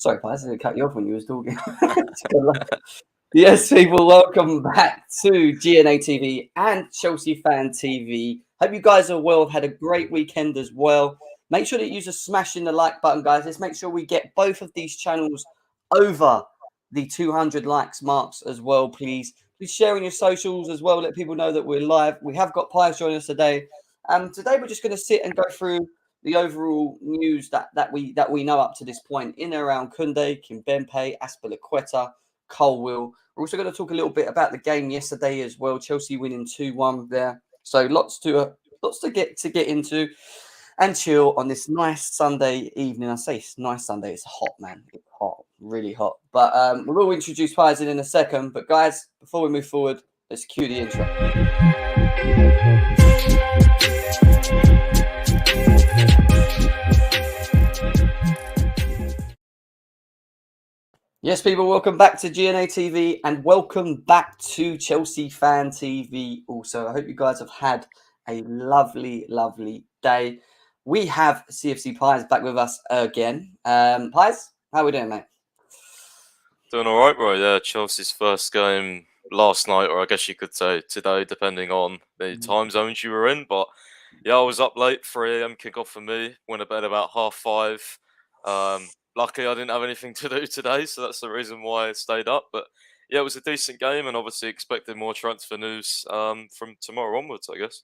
Sorry, Pies, I didn't cut you off when you was talking. Yes, people, welcome back to GNA TV and Chelsea Fan TV. Hope you guys are well. Had a great weekend as well. Make sure that you just smashing the like button, guys. Let's make sure we get both of these channels over the 200 likes marks as well, please. Please share on your socials as well. Let people know that we're live. We have got Pies joining us today. Today we're just going to sit and go through the overall news that we know up to this point in and around Kounde, Kimpembe, Azpilicueta, Colwill. We're also going to talk a little bit about the game yesterday as well. Chelsea winning 2-1 there. So lots to get into and chill on this nice Sunday evening. I say it's nice Sunday. It's hot, man. It's hot, really hot. But we'll introduce Pies in a second. But guys, before we move forward, let's cue the intro. Yes, people, welcome back to GNA TV and welcome back to Chelsea Fan TV also. I hope you guys have had a lovely, lovely day. We have CFC Pies back with us again. Pies, how are we doing, mate? Doing all right, bro. Yeah, Chelsea's first game last night, or I guess you could say today, depending on the time zones you were in. But yeah, I was up late, 3 a.m. kickoff for me. Went to bed about 5:30. Luckily, I didn't have anything to do today, so that's the reason why I stayed up. But yeah, it was a decent game, and obviously expecting more transfer news from tomorrow onwards, I guess.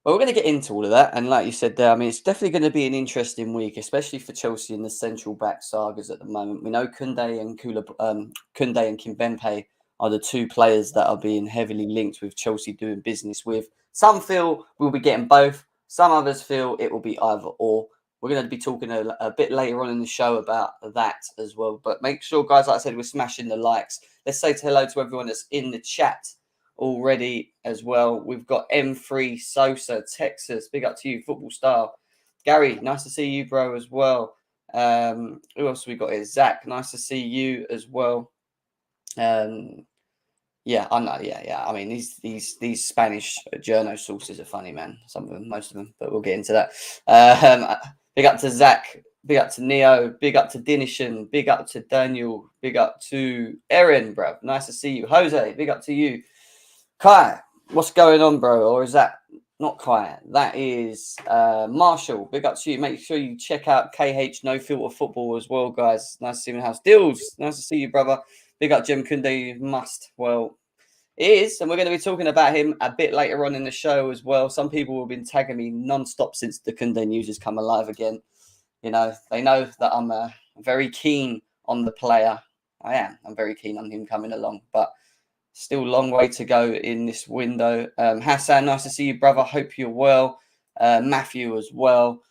Well, we're going to get into all of that. And like you said there, I mean, it's definitely going to be an interesting week, especially for Chelsea in the central back sagas at the moment. We know Kounde and Kimpembe are the two players that are being heavily linked with Chelsea doing business with. Some feel we'll be getting both. Some others feel it will be either or. We're going to be talking a bit later on in the show about that as well. But make sure, guys, like I said, we're smashing the likes. Let's say hello to everyone that's in the chat already as well. We've got M3 Sosa, Texas. Big up to you, football star. Gary, nice to see you, bro, as well. Who else we got here? Zach, nice to see you as well. Yeah, I know. Yeah. I mean, these Spanish journo sources are funny, man. Some of them, most of them, but we'll get into that. Big up to Zach. Big up to Neo. Big up to Dinishan. Big up to Daniel. Big up to Erin, bro. Nice to see you. Jose, big up to you. Kai, what's going on, bro? Or is that not Kai? That is Marshall. Big up to you. Make sure you check out KH No Filter Football as well, guys. Nice to see you in the house. Dills, nice to see you, brother. Big up Jules Kounde. You must. Well, it is, and we're going to be talking about him a bit later on in the show as well. Some people have been tagging me non-stop since the Kounde news has come alive again. You know, they know that I'm very keen on the player. I am. I'm very keen on him coming along, but still a long way to go in this window. Hassan, nice to see you, brother. Hope you're well. Matthew as well.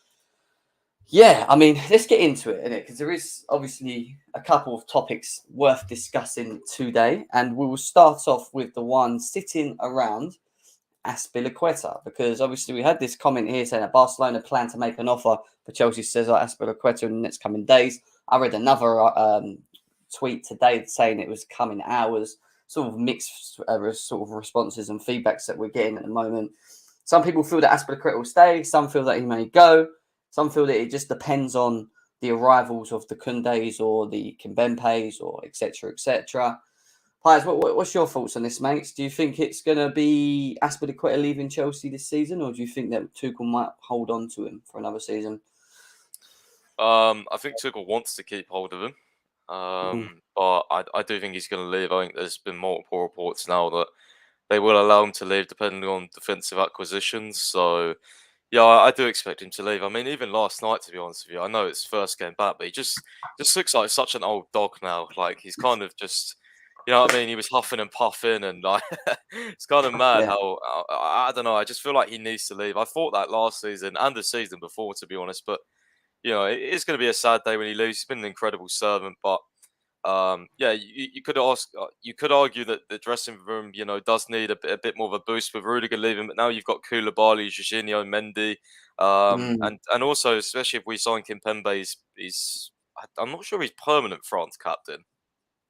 Yeah, I mean, let's get into it, innit? Because there is obviously a couple of topics worth discussing today. And we will start off with the one sitting around Azpilicueta, because obviously we had this comment here saying that Barcelona plan to make an offer for Chelsea Cesar Azpilicueta in the next coming days. I read another tweet today saying it was coming hours. Sort of mixed sort of responses and feedbacks that we're getting at the moment. Some people feel that Azpilicueta will stay. Some feel that he may go. Some feel that it just depends on the arrivals of the Koundes or the Kimpembes or etc. etc. Pies, what's your thoughts on this, mates? Do you think it's going to be Azpilicueta leaving Chelsea this season, or do you think that Tuchel might hold on to him for another season? I think Tuchel wants to keep hold of him. But I do think he's going to leave. I think there's been multiple reports now that they will allow him to leave depending on defensive acquisitions. So, yeah, I do expect him to leave. I mean, even last night, to be honest with you, I know it's first game back, but he just looks like such an old dog now. Like, he's kind of just, you know what I mean? He was huffing and puffing and, like, it's kind of mad how, I don't know, I just feel like he needs to leave. I thought that last season and the season before, to be honest, but you know, it is going to be a sad day when he leaves. He's been an incredible servant, but yeah, you could argue that the dressing room, you know, does need a bit more of a boost with Rudiger leaving. But now you've got Koulibaly, Jorginho, Mendy, and also especially if we sign Kimpembe, I'm not sure he's permanent France captain,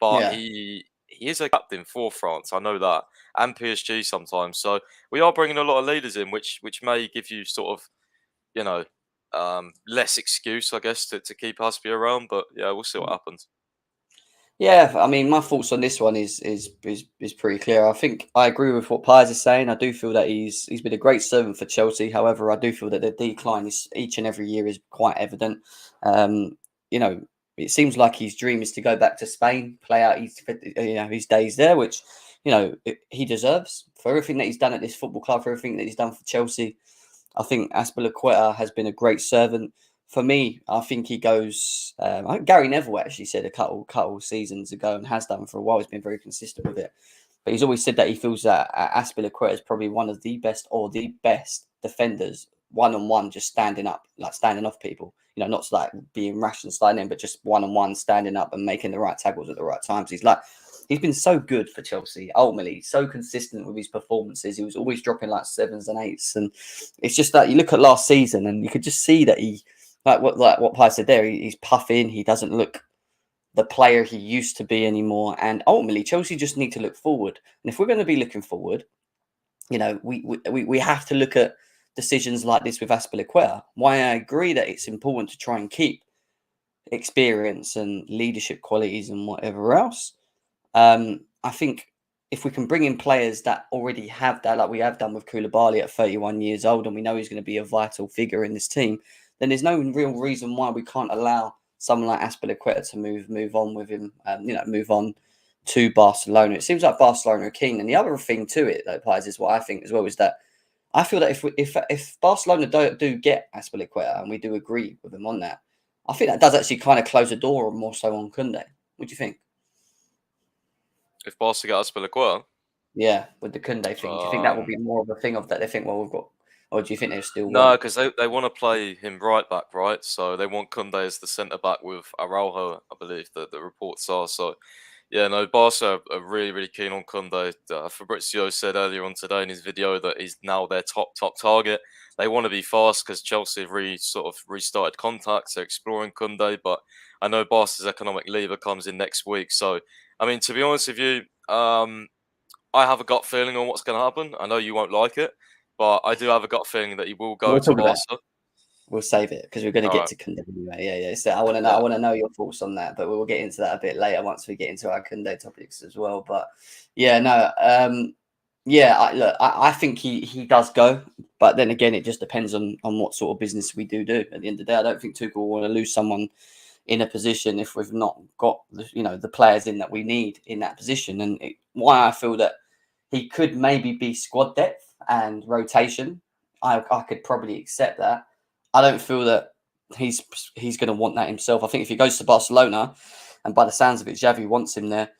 but he is a captain for France. I know that, and PSG sometimes. So we are bringing a lot of leaders in, which may give you sort of, you know, less excuse, I guess, to keep Aspie around. But yeah, we'll see what happens. Yeah, I mean, my thoughts on this one is pretty clear. I think I agree with what Pies is saying. I do feel that he's been a great servant for Chelsea. However, I do feel that the decline is each and every year is quite evident. You know, it seems like his dream is to go back to Spain, play out his days there, which he deserves for everything that he's done at this football club, for everything that he's done for Chelsea. I think Azpilicueta has been a great servant. For me, I think he goes. I think Gary Neville actually said a couple seasons ago, and has done for a while. He's been very consistent with it, but he's always said that he feels that Azpilicueta is probably one of the best or the best defenders, one-on-one, just standing up, like standing off people. Not like being rash and sliding in, but just one-on-one, standing up and making the right tackles at the right times. He's been so good for Chelsea. Ultimately, so consistent with his performances. He was always dropping like 7s and 8s, and it's just that you look at last season and you could just see that he. Like what Pi said there, he's puffing. He doesn't look the player he used to be anymore. And ultimately, Chelsea just need to look forward. And if we're going to be looking forward, we have to look at decisions like this with Azpilicueta. Why I agree that it's important to try and keep experience and leadership qualities and whatever else. I think if we can bring in players that already have that, like we have done with Koulibaly at 31 years old, and we know he's going to be a vital figure in this team, then there's no real reason why we can't allow someone like Azpilicueta to move on with him, move on to Barcelona. It seems like Barcelona are keen. And the other thing to it, though, Pies, is what I think as well, is that I feel that if Barcelona do get Azpilicueta, and we do agree with them on that, I think that does actually kind of close the door more so on Kounde. What do you think? If Barca get Azpilicueta? Yeah, with the Kounde thing. Do you think that will be more of a thing of that they think, well, we've got, or do you think they still No, want? because they want to play him right back, right? So they want Kounde as the centre back with Araujo, I believe that the reports are. So yeah, no, Barca are really, really keen on Kounde. Fabrizio said earlier on today in his video that he's now their top target. They want to be fast because Chelsea have sort of restarted contacts. They're exploring Kounde, but I know Barca's economic lever comes in next week. So, I mean, to be honest with you, I have a gut feeling on what's going to happen. I know you won't like it, but I do have a gut feeling that he will go We'll to talk about it. Barca. We'll save it because we're going to All get right. to Kounde anyway. Yeah. So I want to know. Yeah. I want to know your thoughts on that, but we'll get into that a bit later once we get into our Kounde topics as well. But yeah, no, I think he does go, but then again, it just depends on what sort of business we do. At the end of the day, I don't think Tuchel will want to lose someone in a position if we've not got the players in that we need in that position. And why I feel that he could maybe be squad depth and rotation, I could probably accept that. I don't feel that he's going to want that himself. I think if he goes to Barcelona, and by the sounds of it, Xavi wants him there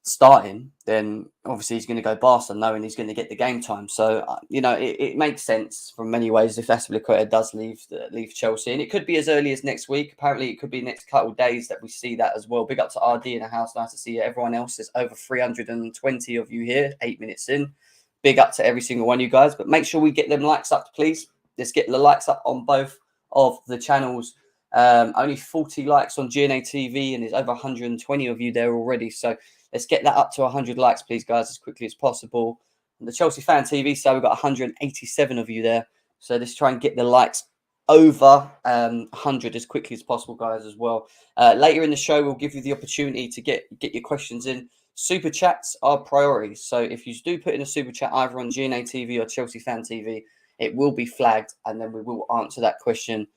starting, then obviously he's going to go Barca knowing he's going to get the game time. So it makes sense from many ways if Azpilicueta does leave Chelsea, and it could be as early as next week. Apparently, it could be next couple of days that we see that as well. Big up to RD in the house, nice to see you. Everyone else, there's over 320 of you here, 8 minutes in. Big up to every single one of you guys, but make sure we get them likes up, please. Let's get the likes up on both of the channels. Only 40 likes on GNA TV, and there's over 120 of you there already. So let's get that up to 100 likes, please, guys, as quickly as possible. And the Chelsea Fan TV, so we've got 187 of you there. So let's try and get the likes over 100 as quickly as possible, guys, as well. Later in the show, we'll give you the opportunity to get your questions in. Super chats are priorities. So if you do put in a super chat either on GNA TV or Chelsea Fan TV, it will be flagged, and then we will answer that question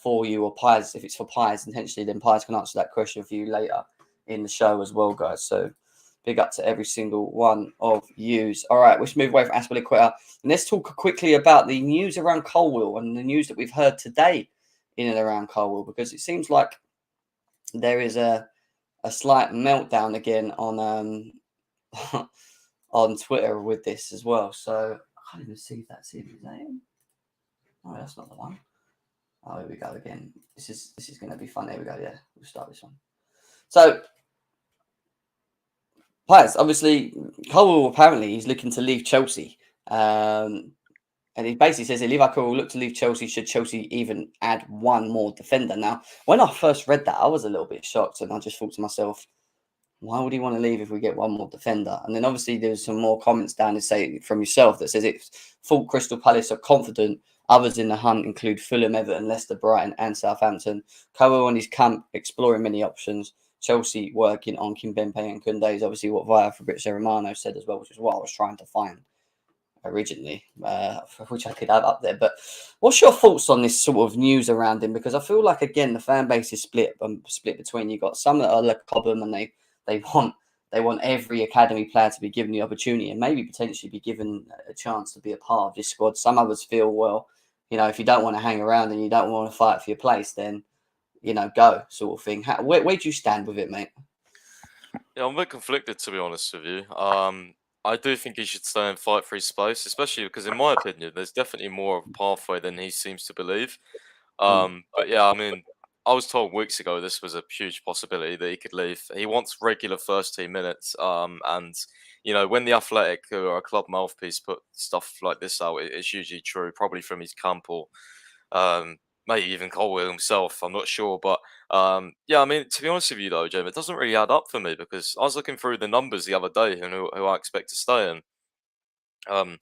for you, or Pies, if it's for Pies intentionally, then Pies can answer that question for you later in the show as well, guys. So big up to every single one of yous. All right, let's move away from Azpilicueta and let's talk quickly about the news around Colwill and the news that we've heard today in and around Colwill, because it seems like there is a slight meltdown again on on Twitter with this as well. So I can't even see if that's his name. No, that's not the one. Oh, here we go again. This is going to be fun. There we go. Yeah, we'll start this one. So, Pies, obviously, Colwill apparently he's looking to leave Chelsea. And he basically says that Liverpool will look to leave Chelsea should Chelsea even add one more defender. Now, when I first read that, I was a little bit shocked, and I just thought to myself, why would he want to leave if we get one more defender? And then obviously there's some more comments down to say from yourself that says it thought Crystal Palace are confident Others in the hunt include Fulham, Everton, Leicester, Brighton, and Southampton. Cowell on his camp exploring many options. Chelsea working on Kimpembe and Kounde is obviously what via Fabrizio Romano said as well, which is what I was trying to find originally, which I could have up there. But what's your thoughts on this sort of news around him? Because I feel like, again, the fan base is split between, you've got some that are like Cobham and they want every academy player to be given the opportunity and maybe potentially be given a chance to be a part of this squad. Some others feel, well, if you don't want to hang around and you don't want to fight for your place, then go, sort of thing. Where do you stand with it, mate? Yeah, I'm a bit conflicted, to be honest with you. I do think he should stay and fight for his space, especially because, in my opinion, there's definitely more of a pathway than he seems to believe. But yeah, I mean, I was told weeks ago this was a huge possibility that he could leave. He wants regular first team minutes. And when the Athletic, who are a club mouthpiece, put stuff like this out, it's usually true, probably from his camp or um, maybe even Colwell himself. I'm not sure, but yeah, I mean, to be honest with you though, Jim, it doesn't really add up for me because I was looking through the numbers the other day and who I expect to stay in. Um,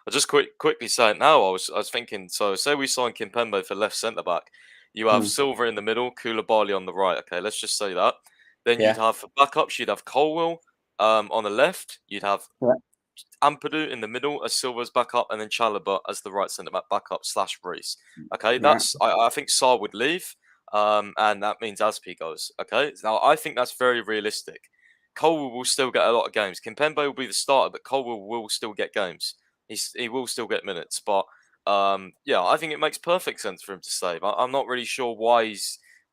I'll just quickly say it now. I was thinking. So say we sign Kimpembe for left centre back. You have Mm. Silver in the middle, Koulibaly on the right. Okay, let's just say that. Then you'd Yeah. have for backups. You'd have Colwell on the left. You'd have Yeah. Ampadu in the middle as Silva's backup, and then Chalobah as the right centre back backup / Reese. Okay, Right. I think Saar would leave, and that means Aspi goes. Okay, now I think that's very realistic. Colwell will still get a lot of games. Kimpembe will be the starter, but Colwell will still get games. He will still get minutes, but yeah, I think it makes perfect sense for him to stay. But I'm not really sure why he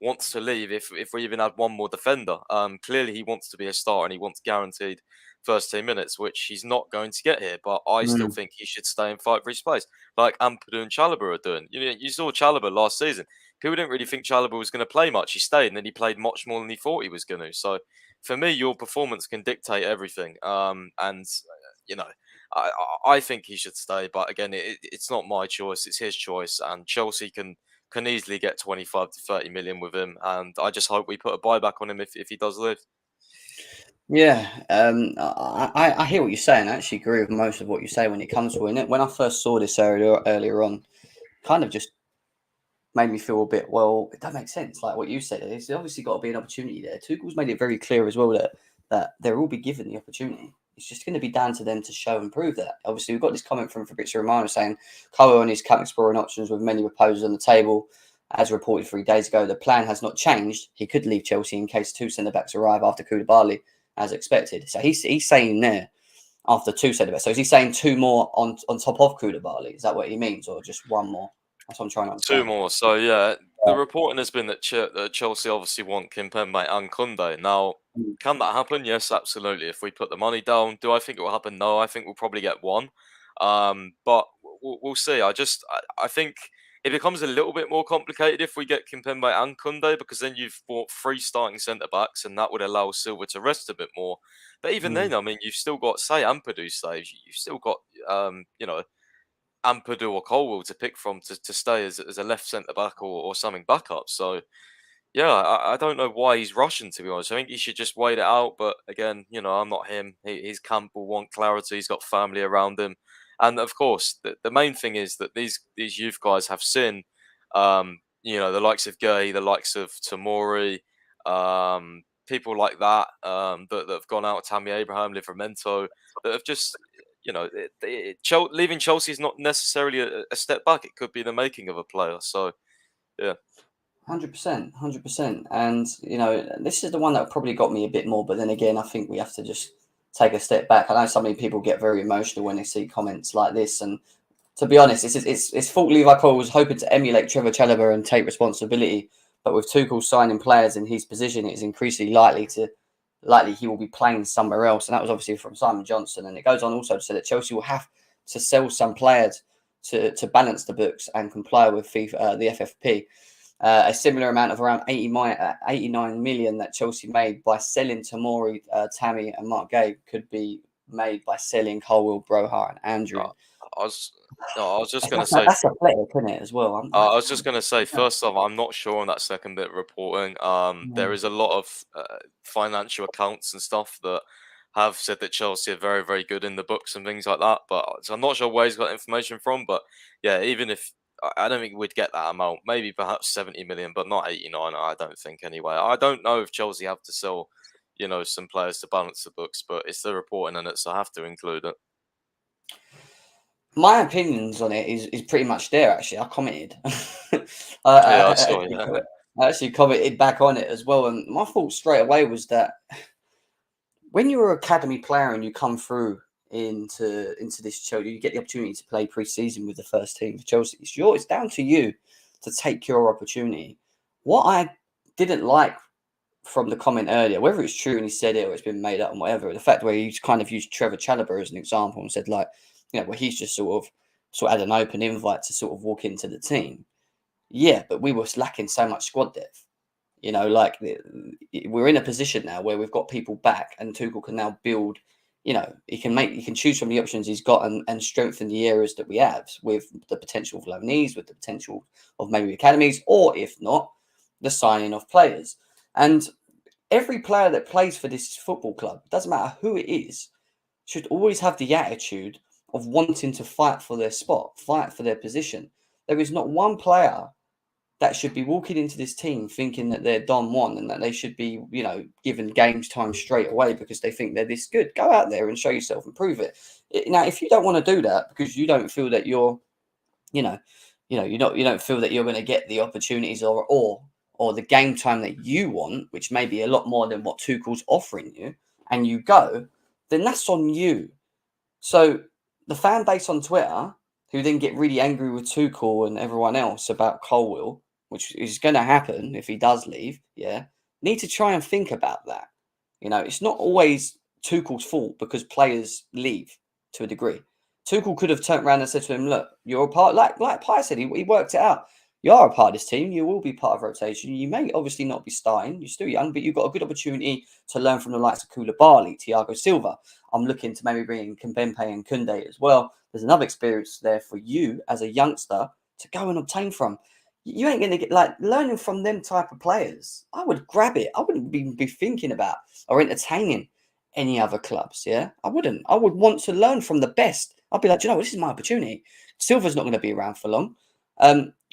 wants to leave if we even had one more defender. Clearly he wants to be a starter and he wants guaranteed first team minutes, which he's not going to get here. But I still Mm. think he should stay and fight for his place, like Ampadu and Chalobah are doing. You saw Chalobah last season. People didn't really think Chalobah was going to play much. He stayed, and then he played much more than he thought he was going to. So, for me, your performance can dictate everything. And you know, I think he should stay. But again, it's not my choice; it's his choice. And Chelsea can easily get 25 to 30 million with him. And I just hope we put a buyback on him if he does leave. Yeah, I hear what you're saying. I actually agree with most of what you say when it comes to it. When I first saw this earlier on, kind of just made me feel a bit, well, it does make sense. Like what you said, there's obviously got to be an opportunity there. Tuchel's made it very clear as well that they will be given the opportunity. It's just going to be down to them to show and prove that. Obviously, we've got this comment from Fabrizio Romano saying Cole and his camp exploring options with many proposals on the table. As reported 3 days ago, the plan has not changed. He could leave Chelsea in case two centre backs arrive after Koulibaly, as expected. So he's saying there after two centre backs. So is he saying two more on top of Koulibaly? Is that what he means, or just one more? That's what I'm trying to Two understand. more. So yeah, the reporting has been that Chelsea obviously want Kimpembe and Kounde. Now, Mm. can that happen? Yes, absolutely. If we put the money down, do I think it will happen? No, I think we'll probably get one. But we'll see. I think it becomes a little bit more complicated if we get Kimpembe and Kounde because then you've bought three starting centre backs, and that would allow Silva to rest a bit more. But even Mm. then, I mean, you've still got, say, Ampadu stays. You've still got Ampadu or Colwell to pick from to stay as a left centre back or something backup. So yeah, I don't know why he's rushing, to be honest. I think he should just wait it out. But again, I'm not him. His camp will want clarity. He's got family around him, and of course, the main thing is that these youth guys have seen, the likes of Gay, the likes of Tamori, people like that, that have gone out. Tammy Abraham, Livramento, that have just. Leaving Chelsea is not necessarily a step back. It could be the making of a player. So, yeah. 100%, 100%. And, this is the one that probably got me a bit more. But then again, I think we have to just take a step back. I know so many people get very emotional when they see comments like this. And to be honest, it's thought Levi Cole was hoping to emulate Trevor Chalobah and take responsibility. But with Tuchel signing players in his position, it is increasingly likely he will be playing somewhere else. And that was obviously from Simon Johnson. And it goes on also to say that Chelsea will have to sell some players to balance the books and comply with FIFA, the FFP. A similar amount of around 89 million that Chelsea made by selling Tamori, Tammy, and Mark Gay could be made by selling Colwell, Broha, and Andrew. Uh, I was, no, I was just going to That's, say. that's athletic, isn't it, as well? I was just going to say, first off, I'm not sure on that second bit of reporting. There is a lot of financial accounts and stuff that have said that Chelsea are very, very good in the books and things like that. But so I'm not sure where he's got information from. But yeah, even if I don't think we'd get that amount. Maybe perhaps 70 million, but not 89. I don't think anyway. I don't know if Chelsea have to sell, some players to balance the books, but it's the reporting in it, so I have to include it. My opinions on it is pretty much there. Actually, I commented. Yeah, I saw Actually, it. I actually commented back on it as well, and my thought straight away was that when you're an academy player and you come through into this Chelsea, you get the opportunity to play pre-season with the first team for Chelsea. It's down to you to take your opportunity. What I didn't like from the comment earlier, whether it's true and he said it or it's been made up and whatever, the fact where he's kind of used Trevor Chalobah as an example and said like, where he's just sort of had an open invite to sort of walk into the team. Yeah, but we were lacking so much squad depth. We're in a position now where we've got people back, and Tuchel can now build. He can choose from the options he's got and strengthen the areas that we have with the potential of loanees, with the potential of maybe academies, or if not, the signing of players. And every player that plays for this football club, doesn't matter who it is, should always have the attitude of wanting to fight for their spot, fight for their position. There is not one player that should be walking into this team thinking that they're Don Juan and that they should be, given games time straight away because they think they're this good. Go out there and show yourself and prove it. Now, if you don't want to do that because you don't feel that you're, you don't feel that you're going to get the opportunities or the game time that you want, which may be a lot more than what Tuchel's offering you, and you go, then that's on you. So the fan base on Twitter, who then get really angry with Tuchel and everyone else about Colwill, which is going to happen if he does leave, need to try and think about that. It's not always Tuchel's fault because players leave to a degree. Tuchel could have turned around and said to him, look, you're a part, like Pi said, he worked it out. You are a part of this team. You will be part of rotation. You may obviously not be starting. You're still young, but you've got a good opportunity to learn from the likes of Koulibaly, Thiago Silva. I'm looking to maybe bring in Kimpembe and Kounde as well. There's another experience there for you as a youngster to go and obtain from. You ain't going to get learning from them type of players. I would grab it. I wouldn't even be thinking about or entertaining any other clubs. Yeah, I wouldn't. I would want to learn from the best. I'd be like, this is my opportunity. Silva's not going to be around for long.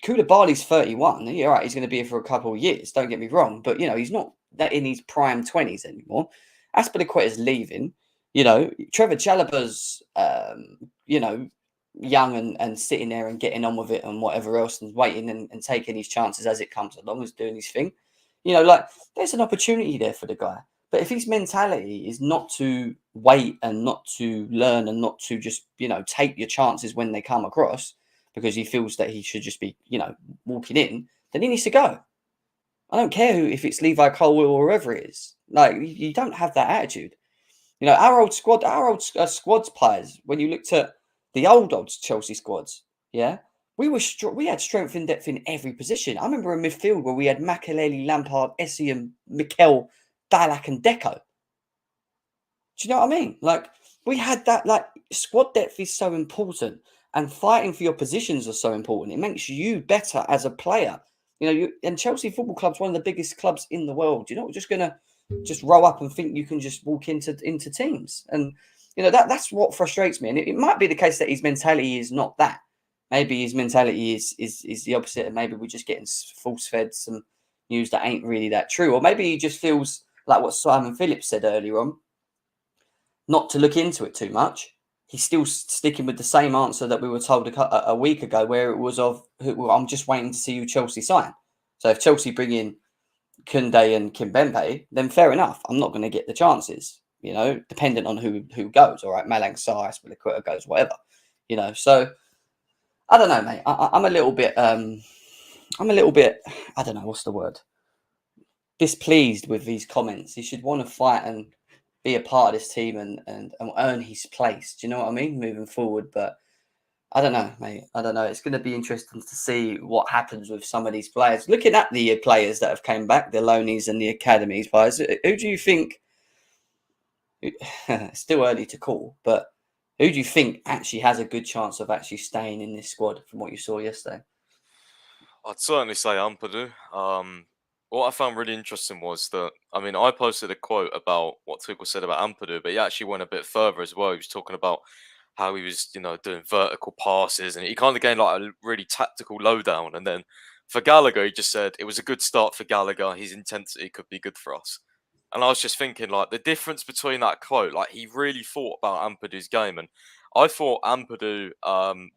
Koulibaly's 31. You're right, he's going to be here for a couple of years. Don't get me wrong, but he's not that in his prime 20s anymore. Azpilicueta's leaving. Trevor Chalobah's, young and sitting there and getting on with it and whatever else and waiting and taking his chances as it comes along, as doing his thing. There's an opportunity there for the guy. But if his mentality is not to wait and not to learn and not to just, take your chances when they come across because he feels that he should just be, walking in, then he needs to go. I don't care if it's Levi Colwill or whoever it is. You don't have that attitude. Our old squads players, when you looked at the old Chelsea squads, we had strength in depth in every position. I remember a midfield where we had Makelele, Lampard, Essien, Mikel, Ballack and Deco. Do you know what I mean? We had that, squad depth is so important and fighting for your positions are so important. It makes you better as a player. And Chelsea Football Club's one of the biggest clubs in the world. You're not just going to just roll up and think you can just walk into teams. And, that's what frustrates me. And it might be the case that his mentality is not that. Maybe his mentality is the opposite. And maybe we're just getting force-fed some news that ain't really that true. Or maybe he just feels like what Simon Phillips said earlier on, not to look into it too much. He's still sticking with the same answer that we were told a week ago, where it was I'm just waiting to see who Chelsea sign. So if Chelsea bring in Kounde and Kimpembe, then fair enough. I'm not going to get the chances, dependent on who goes. All right, Malang Sarr, Azpilicueta goes, whatever, So I don't know, mate. I'm a little bit, I don't know, what's the word? Displeased with these comments. He should want to fight and be a part of this team and earn his place. Do you know what I mean? Moving forward. But I don't know, mate. I don't know. It's going to be interesting to see what happens with some of these players. Looking at the players that have came back, the loanies and the academies players, who do you think, it's still early to call, but who do you think actually has a good chance of actually staying in this squad from what you saw yesterday? I'd certainly say Ampadu. What I found really interesting was that, I posted a quote about what Tuchel said about Ampadu, but he actually went a bit further as well. He was talking about how he was, doing vertical passes, and he kind of gained like a really tactical lowdown. And then for Gallagher, he just said it was a good start for Gallagher. His intensity could be good for us. And I was just thinking, like, the difference between that quote, like, he really thought about Ampadu's game. And I thought Ampadu,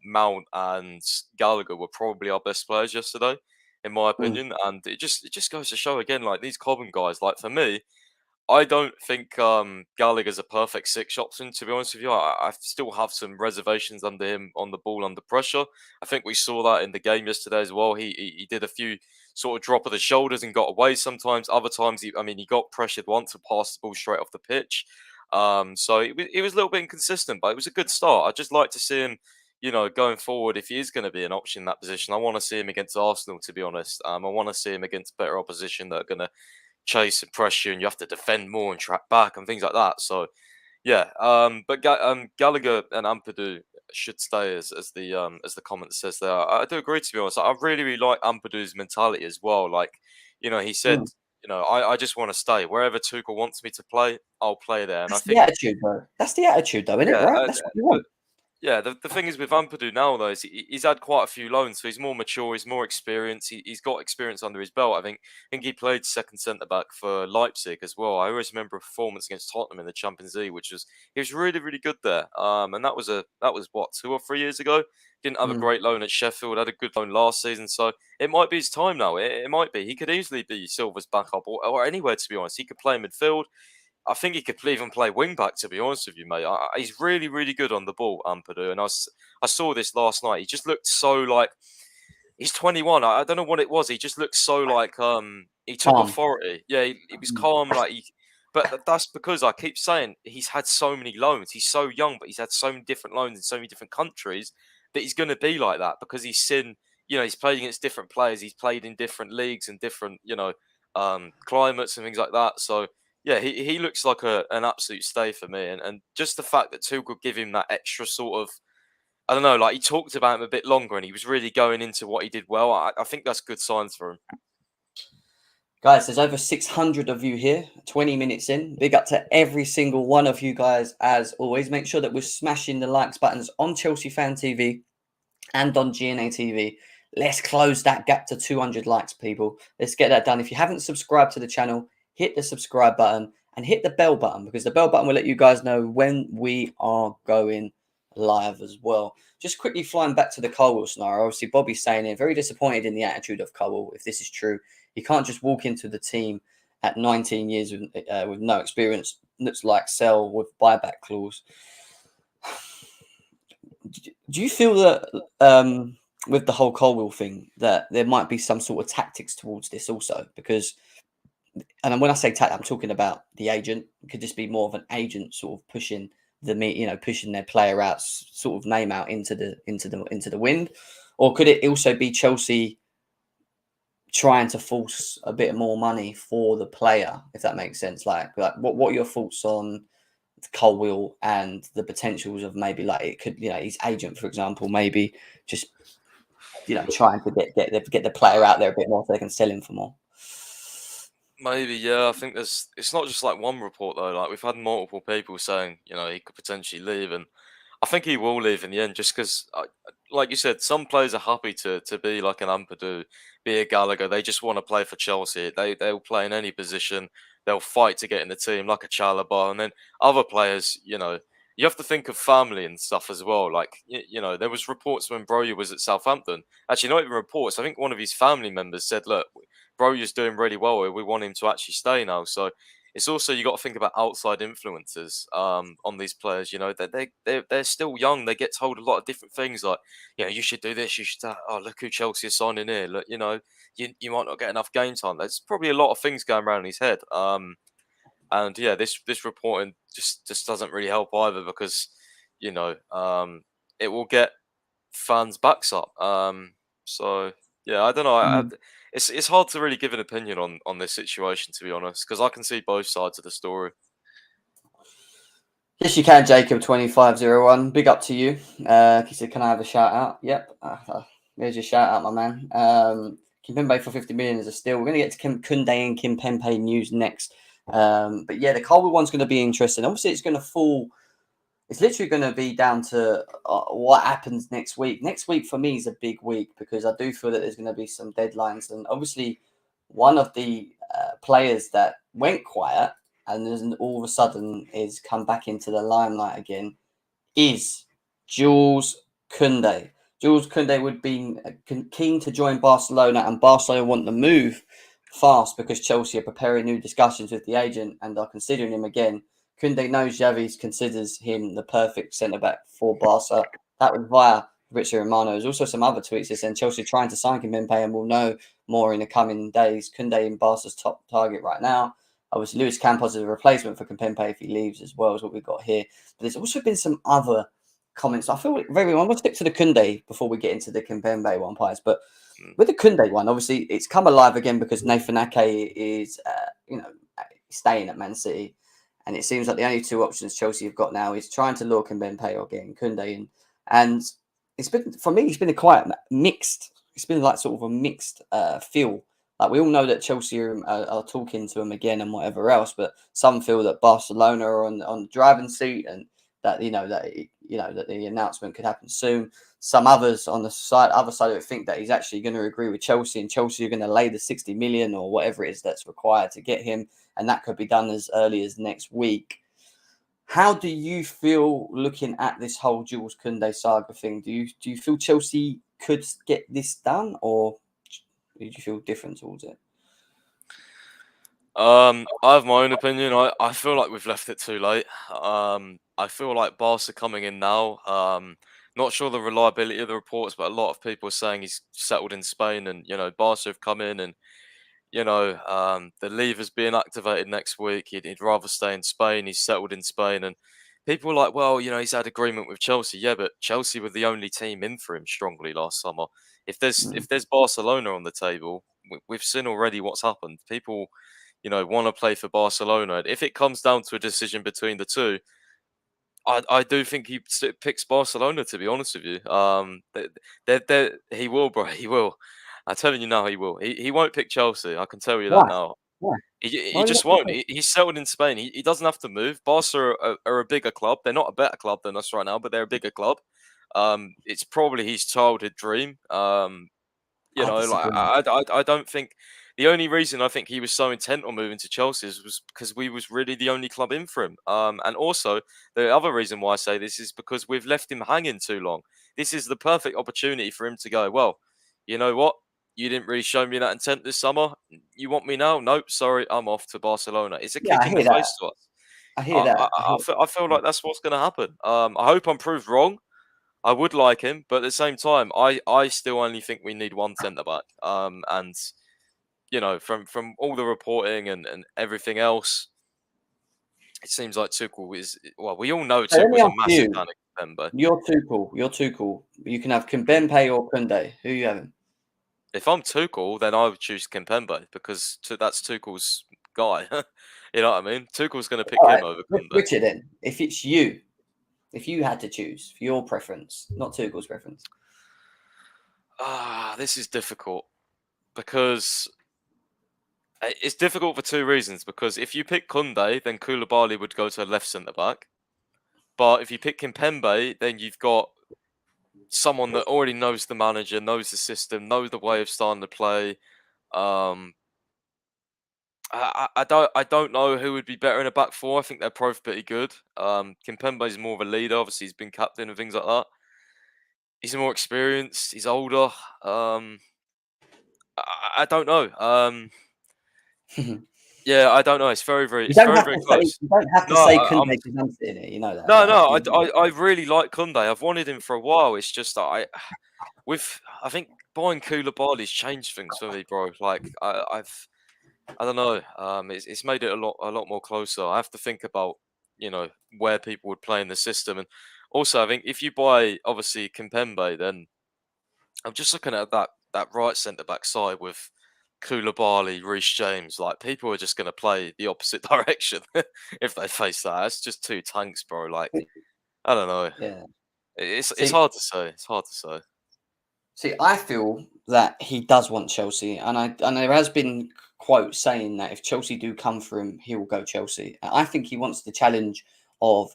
Mount, and Gallagher were probably our best players yesterday, in my Mm. opinion. And it just goes to show again, like, these Cobham guys, like, for me, I don't think Gallagher's a perfect six option, to be honest with you. I still have some reservations under him on the ball under pressure. I think we saw that in the game yesterday as well. He did a few sort of drop of the shoulders and got away sometimes. Other times, he got pressured once and passed the ball straight off the pitch. So it was a little bit inconsistent, but it was a good start. I'd just like to see him, going forward, if he is going to be an option in that position. I want to see him against Arsenal, to be honest. I want to see him against better opposition that are going to chase and pressure, and you have to defend more and track back and things like that. So yeah, but Gallagher and Ampadu should stay as the comment says there. I do agree, to be honest. I really really like Ampadu's mentality as well. Like, he said, Mm. I just want to stay wherever Tuchel wants me to play. I'll play there, and I That's the think attitude, though. That's the attitude, though, isn't it? yeah, Right? That's what you but want. yeah, the thing is with Ampadu now, though, is he's had quite a few loans, so he's more mature, he's more experienced, he's got experience under his belt. I think he played second centre back for Leipzig as well. I always remember a performance against Tottenham in the Champions League, he was really really good there. And that was what, 2 or 3 years ago. Didn't have a Mm. great loan at Sheffield, had a good loan last season, so it might be his time now. It might be. He could easily be Silva's backup or anywhere, to be honest. He could play midfield. I think he could even play wing back, to be honest with you, mate. He's really, really good on the ball, Ampadu. And I saw this last night. He just looked so like he's 21. I don't know what it was. He just looked so like he took Calm. authority. Yeah, he was Mm. calm. But that's because I keep saying he's had so many loans. He's so young, but he's had so many different loans in so many different countries that he's going to be like that because he's seen. He's played against different players. He's played in different leagues and different climates and things like that. So yeah, he looks like an absolute stay for me, and just the fact that Tuchel give him that extra sort of, I don't know, like he talked about him a bit longer, and he was really going into what he did well. I think that's good signs for him. Guys, there's over 600 of you here, 20 minutes in. Big up to every single one of you guys, as always. Make sure that we're smashing the likes buttons on Chelsea Fan TV and on GNA TV. Let's close that gap to 200 likes, people. Let's get that done. If you haven't subscribed to the channel, hit the subscribe button and hit the bell button, because the bell button will let you guys know when we are going live as well. Just quickly flying back to the Colwell scenario. Obviously, Bobby's saying here, very disappointed in the attitude of Colwell, if this is true. You can't just walk into the team at 19 years with no experience. Looks like sell with buyback clause. Do you feel that with the whole Colwell thing that there might be some sort of tactics towards this also? Because, and when I say tactic, I'm talking about the agent. It could just be more of an agent sort of pushing pushing their player out, sort of name out into the wind, or could it also be Chelsea trying to force a bit more money for the player, if that makes sense? Like what are your thoughts on Colwell and the potentials of maybe like it could, his agent, for example, maybe just trying to get the player out there a bit more so they can sell him for more. Maybe, yeah. I think it's not just like one report though. Like we've had multiple people saying, he could potentially leave, and I think he will leave in the end, just because, like you said, some players are happy to be like an Ampadu, be a Gallagher. They just want to play for Chelsea. They'll play in any position. They'll fight to get in the team, like a Chalobah. And then other players, you have to think of family and stuff as well. Like there was reports when Broja was at Southampton. Actually, not even reports. I think one of his family members said, "Look, Broja's doing really well here. We want him to actually stay now." So it's also, you got to think about outside influences on these players. They're still young. They get told a lot of different things, like you should do this. You should. Oh, look who Chelsea are signing here. Look, you might not get enough game time. There's probably a lot of things going around in his head. And yeah, this reporting just doesn't really help either, because it will get fans' backs up. So yeah, I don't know. It's hard to really give an opinion on this situation, to be honest, because I can see both sides of the story. Yes, you can, Jacob 2501. Big up to you. He said, "Can I have a shout out?" Yep. There's your shout out, my man. Kimpembe for 50 million is a steal. We're going to get to Kounde and Kimpembe news next. But yeah, the Colwell one's going to be interesting. Obviously, it's going to fall it's literally going to be down to what happens next week. Next week for me is a big week because I do feel that there's going to be some deadlines, and obviously one of the players that went quiet and then all of a sudden is come back into the limelight again is Jules Kounde. Jules Kounde would be keen to join Barcelona, and Barcelona want to move fast because Chelsea are preparing new discussions with the agent and are considering him again. Kounde knows Xavi considers him the perfect centre-back for Barca. That was via Fabrizio Romano. There's also some other tweets that said Chelsea trying to sign Kimpembe and will know more in the coming days. Kounde in Barca's top target right now. Obviously, Luis Campos is a replacement for Kimpembe if he leaves as well, is what we've got here. But there's also been some other comments. I feel very. I'm going to stick to the Kounde before we get into the Kimpembe one, Pies. But with the Kounde one, obviously, it's come alive again because Nathan Ake is, staying at Man City. And it seems like the only two options Chelsea have got now is trying to lure Kimpembe or getting Kounde in. And it's been, for me, it's been a quite mixed. It's been like sort of a mixed feel. Like we all know that Chelsea are talking to him again and whatever else, but some feel that Barcelona are on the driving seat and that that the announcement could happen soon. Some others on the other side of it think that he's actually going to agree with Chelsea, and Chelsea are going to lay the 60 million or whatever it is that's required to get him, and that could be done as early as next week. How do you feel looking at this whole Jules Kounde saga thing? Do you feel Chelsea could get this done, or do you feel different towards it? I have my own opinion. I feel like we've left it too late. I feel like Barca coming in now. Not sure the reliability of the reports, but a lot of people are saying he's settled in Spain, and Barca have come in, and the lever's being activated next week. He'd rather stay in Spain. He's settled in Spain, and people are like, well, he's had agreement with Chelsea. Yeah, but Chelsea were the only team in for him strongly last summer. If there's Barcelona on the table, we've seen already what's happened. People want to play for Barcelona. If it comes down to a decision between the two, I do think he picks Barcelona, to be honest with you. He will, bro. He will. I'm telling you now, he will. He won't pick Chelsea. I can tell you that Why? now. Why? He Why are you just won't. He's settled in Spain. He doesn't have to move. Barca are a bigger club. They're not a better club than us right now, but they're a bigger club. It's probably his childhood dream. I disagree. I don't think the only reason I think he was so intent on moving to Chelsea was because we was really the only club in for him. And also the other reason why I say this is because we've left him hanging too long. This is the perfect opportunity for him to go, well, you know what? You didn't really show me that intent this summer. You want me now? Nope, sorry, I'm off to Barcelona. It's a Yeah, kick I in the hear that. face to us. I hear that. I feel like that's what's going to happen. I hope I'm proved wrong. I would like him, but at the same time, I still only think we need one centre back. And from all the reporting and everything else, it seems like Tuchel is. Well, we all know So let me Tuchel's a ask massive you. fan of Kimpembe. You're too cool. You're too cool. You can have Kimpembe or Kounde. Who you having? If I'm Tuchel, then I would choose Kimpembe because that's Tuchel's guy. You know what I mean? Tuchel's going to pick All him right, over Kounde. Richard. Then, if it's you, if you had to choose for your preference, not Tuchel's preference. This is difficult because it's difficult for two reasons. Because if you pick Kounde, then Koulibaly would go to a left centre back. But if you pick Kimpembe, then you've got someone that already knows the manager, knows the system, knows the way of starting to play. Um, I don't know who would be better in a back four. I think they're both pretty good. Kimpembe is more of a leader. Obviously, he's been captain and things like that. He's more experienced. He's older. I don't know. Yeah, I don't know. You It's don't very, have very to say. close. You don't have to No, say I'm Kounde because I'm sitting here. You know that. no, But no. I really like Kounde. I've wanted him for a while. It's just that I think buying Koulibaly's changed things for me, bro. Like I don't know. It's made it a lot more closer. I have to think about where people would play in the system, and also I think if you buy obviously Kimpembe, then I'm just looking at that right centre back side with Koulibaly, Reece James. Like people are just going to play the opposite direction if they face that. It's just two tanks, bro. Like I don't know. yeah. It's hard to say. It's hard to say. See, I feel that he does want Chelsea, and there has been quotes saying that if Chelsea do come for him, he will go Chelsea. I think he wants the challenge of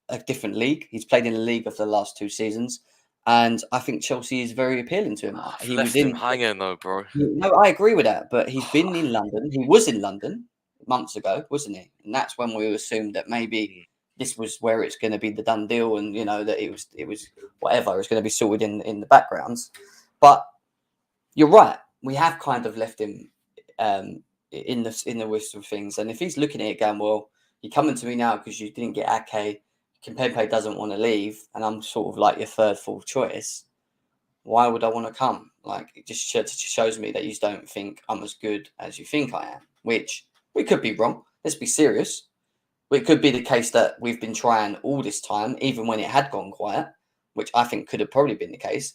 a different league. He's played in a league of the last 2 seasons, and I think Chelsea is very appealing to him. I've He was left him in. hanging though, bro. No, I agree with that, but he's been in London. He was in London months ago, wasn't he? And that's when we assumed that maybe this was where it's going to be the done deal, and that it was whatever, it's going to be sorted in the backgrounds. But you're right. We have kind of left him in the list of things, and if he's looking at it going, well, you're coming to me now because you didn't get Ake, Kimpembe doesn't want to leave, and I'm sort of like your third, fourth choice. Why would I want to come? Like, it just shows me that you don't think I'm as good as you think I am, which we could be wrong. Let's be serious. It could be the case that we've been trying all this time, even when it had gone quiet, which I think could have probably been the case.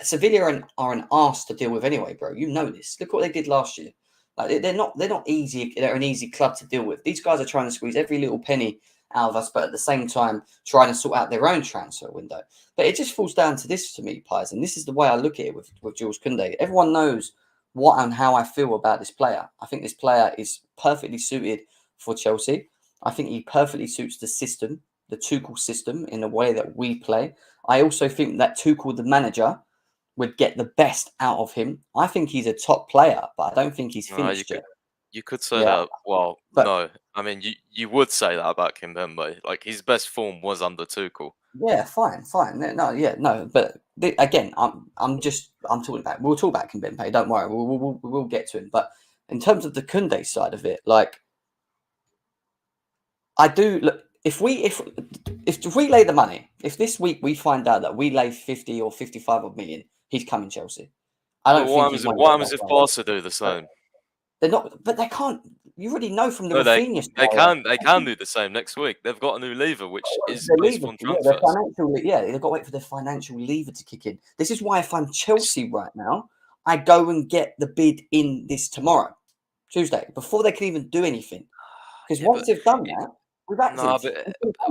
Sevilla are an arse to deal with anyway, bro. You know this. Look what they did last year. Like, they're not easy. They're an easy club to deal with. These guys are trying to squeeze every little penny out of us, but at the same time trying to sort out their own transfer window. But it just falls down to this to me, Pies, and this is the way I look at it with Jules Kounde. Everyone knows what and how I feel about this player. I think this player is perfectly suited for Chelsea. I think he perfectly suits the system, the Tuchel system, in the way that we play. I also think that Tuchel, the manager, would get the best out of him. I think he's a top player, but I don't think he's finished yet. You could say that. Well, no. I mean, you would say that about Kimpembe. Like, his best form was under Tuchel. Yeah, fine. No. But again, I'm talking about. We'll talk about Kimpembe. Don't worry. We'll get to him. But in terms of the Kounde side of it, like, I do look. If we lay the money, if this week we find out that we lay 50 or 55 million, he's coming Chelsea. I don't think. What happens if Barca do the same? They're not, but they can't. You already know from the Rafinha. Rafinha. They can do the same next week. They've got a new lever, which is based on transfers. They've got to wait for their financial lever to kick in. This is why if I'm Chelsea right now, I go and get the bid in this tomorrow, Tuesday, before they can even do anything. Because once they've done that, we've acted. No,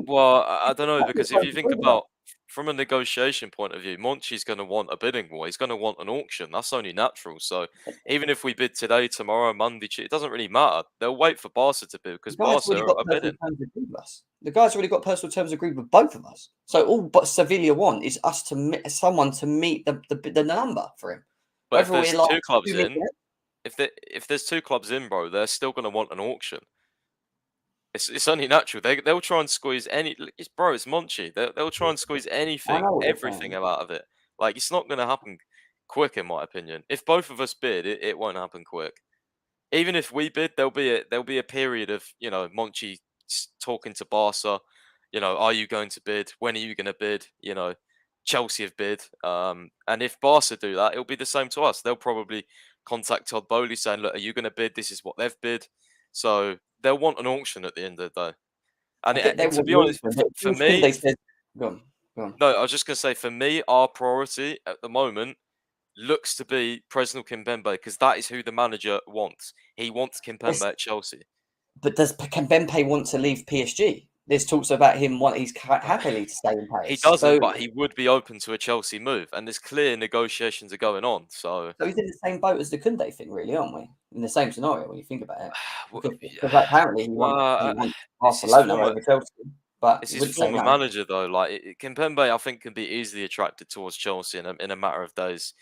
but I don't know, because if you think about from a negotiation point of view, Monchi's going to want a bidding war. He's going to want an auction. That's only natural. So even if we bid today, tomorrow, Monday, it doesn't really matter. They'll wait for Barca to bid because Barca are bidding. The guy's already got personal terms agreed with both of us. So all but Sevilla want is us to someone to meet the number for him. But if there's two clubs in, if there's 2 clubs in, bro, they're still going to want an auction. It's only natural. They'll try and squeeze it's Monchi. They'll try and squeeze everything out of it. Like, it's not going to happen quick, in my opinion. If both of us bid, it won't happen quick. Even if we bid, there'll be a period of Monchi talking to Barca. Are you going to bid? When are you going to bid? Chelsea have bid. And if Barca do that, it'll be the same to us. They'll probably contact Todd Bowley saying, "Look, are you going to bid? This is what they've bid." So they'll want an auction at the end of the day. And to be honest, for me, go on. No, I was just going to say, for me, our priority at the moment looks to be Presnel Kimpembe, because that is who the manager wants. He wants Kimpembe at Chelsea. But does Kimpembe want to leave PSG? There's talks about him he's happily to stay in Paris. He doesn't, but he would be open to a Chelsea move, and there's clear negotiations are going on. So he's in the same boat as the Kounde thing, really, aren't we? In the same scenario when you think about it. Because apparently he wants Barcelona over Chelsea. But it's his former manager, though. Like, Kimpembe, I think, can be easily attracted towards Chelsea in a matter of days,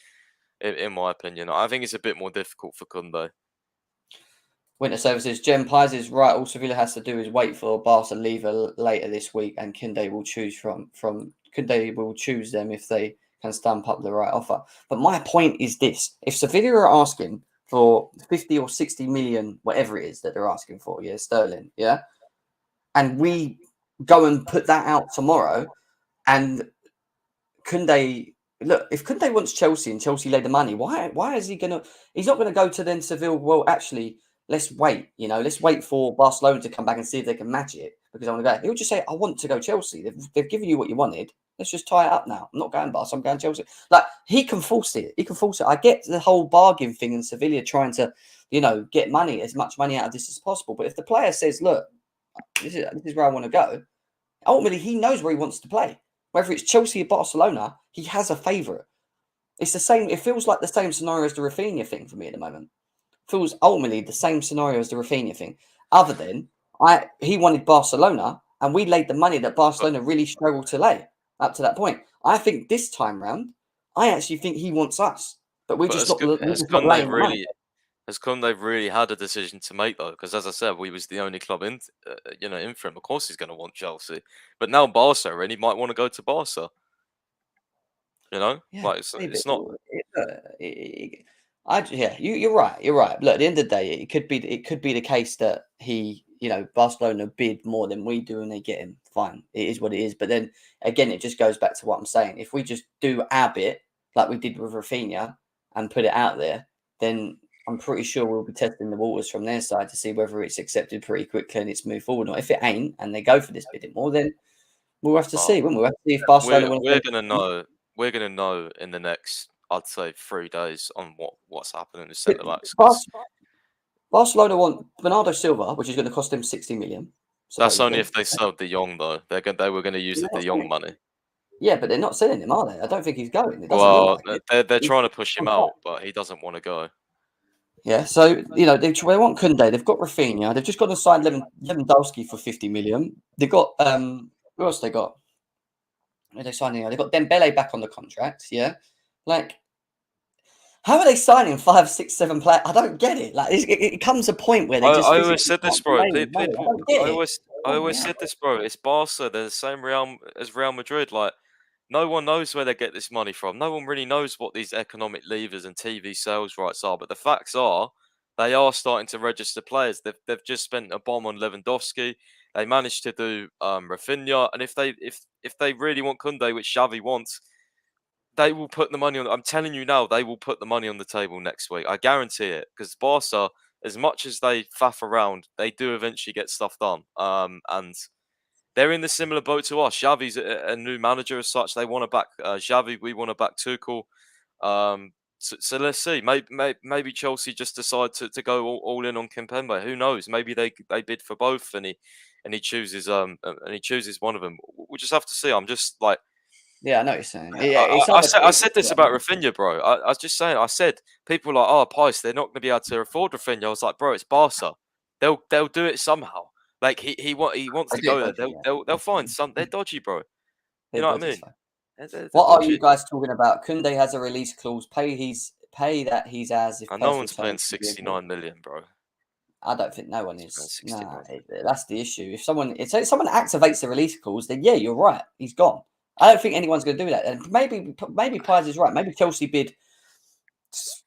in my opinion. I think it's a bit more difficult for Kounde. Winter Services, Jem Pies is right. All Sevilla has to do is wait for Barca lever later this week, and Kounde will choose Kounde will choose them if they can stamp up the right offer. But my point is this: if Sevilla are asking for 50 or 60 million, whatever it is that they're asking for, sterling, and we go and put that out tomorrow, and Kounde. Look, if Kounde wants Chelsea and Chelsea lay the money, why is he gonna? He's not gonna go to then Seville. Well, actually, let's wait. Let's wait for Barcelona to come back and see if they can match it, because I want to go. He'll just say, "I want to go Chelsea. They've given you what you wanted. Let's just tie it up now. I'm not going Barca. I'm going Chelsea." Like, he can force it. I get the whole bargain thing and Sevilla trying to, get money, as much money out of this as possible. But if the player says, "Look, this is where I want to go," ultimately he knows where he wants to play. Whether it's Chelsea or Barcelona, he has a favourite. It's the same. It feels like the same scenario as the Rafinha thing for me at the moment. It feels ultimately the same scenario as the Rafinha thing. Other than he wanted Barcelona, and we laid the money that Barcelona really struggled to lay up to that point. I think this time round, I actually think he wants us, but we're just not laying the money. Has Kounde really had a decision to make though? Because as I said, we was the only club in for him. Of course, he's going to want Chelsea, but now Barca, and he might want to go to Barca. Yeah, like it's not. You're right. You're right. Look, at the end of the day, it could be the case that Barcelona bid more than we do and they get him. Fine, it is what it is. But then again, it just goes back to what I'm saying. If we just do our bit like we did with Rafinha and put it out there, then I'm pretty sure we'll be testing the waters from their side to see whether it's accepted pretty quickly and it's moved forward. Or if it ain't and they go for this bidding more, then we'll have to see. We'll have to see if Barcelona we're gonna know. We're gonna know in the next, I'd say, 3 days on what's happening in the centre backs. Barcelona want Bernardo Silva, which is going to cost them 60 million. That's only if they sold De Jong, though. They were going to use the De Jong money. Yeah, but they're not selling him, are they? I don't think he's going. It doesn't Well, look like they're trying to push him out, but he doesn't want to go. Yeah, so they want Kounde. They've got Rafinha. They've just got to sign Lewandowski for 50 million. They've got who else they got? Who are they signing? They've got Dembele back on the contract. Yeah, like how are they signing 5, 6, 7 players? I don't get it. Like it comes a point where they just. I always said this, bro. I always said this, bro. It's Barca. They're the same as Real Madrid. Like no one knows where they get this money from. No one really knows what these economic levers and TV sales rights are. But the facts are, they are starting to register players. They've just spent a bomb on Lewandowski. They managed to do Rafinha, and if they really want Kounde, which Xavi wants, they will put the money on. I'm telling you now, they will put the money on the table next week. I guarantee it. Because Barca, as much as they faff around, they do eventually get stuff done. And they're in the similar boat to us. Xavi's a new manager as such. They want to back Xavi. We want to back Tuchel. So let's see. Maybe Chelsea just decide to go all in on Kimpembe. Who knows? Maybe they bid for both, and he chooses one of them. We'll just have to see. I'm just like. Yeah, I know what you're saying. I said this about Rafinha, bro. I was just saying. I said people were like, "Oh, Pice, they're not going to be able to afford Rafinha." I was like, "Bro, it's Barca. They'll do it somehow. Like he wants to go there. They'll find some. They're dodgy, bro. You know what I mean? What are you guys talking about? Kounde has a release clause. Pay that he's as. If no one's paying 69 million, bro. I don't think no one is. Nah, that's the issue. If someone activates the release clause, then yeah, you're right. He's gone. I don't think anyone's going to do that. And maybe Pies is right. Maybe Chelsea bid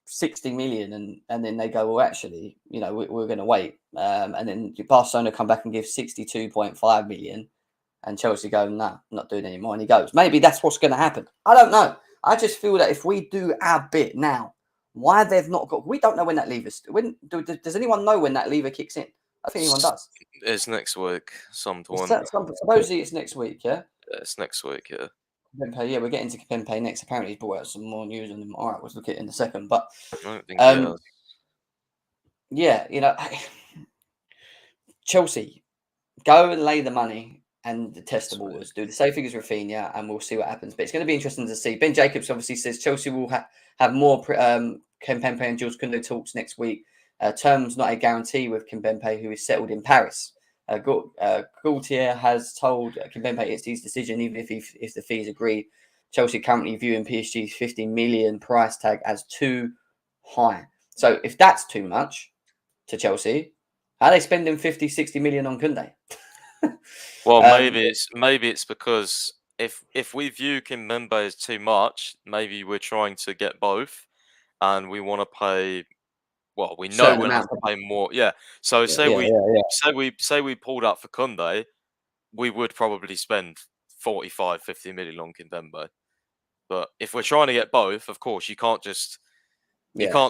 60 million and then they go, well, actually, we're going to wait. And then Barcelona come back and give 62.5 million and Chelsea go, nah, I'm not doing it anymore. And he goes, maybe that's what's going to happen. I don't know. I just feel that if we do our bit now, why they've not got, we don't know when that lever, does anyone know when that lever kicks in? I think anyone does. It's next week. Supposedly it's next week, yeah? Yeah, it's next week, yeah. Kimpembe, yeah, we're getting to Kimpembe next. Apparently, he's brought out some more news on him. All right, we'll look at it in a second. But I don't think yeah, Chelsea, go and lay the money and test the waters. Do the same thing as Rafinha, and we'll see what happens. But it's going to be interesting to see. Ben Jacobs obviously says Chelsea will have more Kimpembe and Jules Kounde talks next week. Terms not a guarantee with Kimpembe, who is settled in Paris. Gaultier has told Kimpembe it's his decision, even if the fees agreed. Chelsea currently viewing PSG's 50 million price tag as too high. So if that's too much to Chelsea, how are they spending 50, 60 million on Kounde? Well, maybe it's because if we view Kimpembe as too much, maybe we're trying to get both, and we want to pay. Well, we know we'll have to pay more. Yeah. So say we pulled up for Kounde, we would probably spend 45, 50 million on Kimpembe. But if we're trying to get both, of course, you can't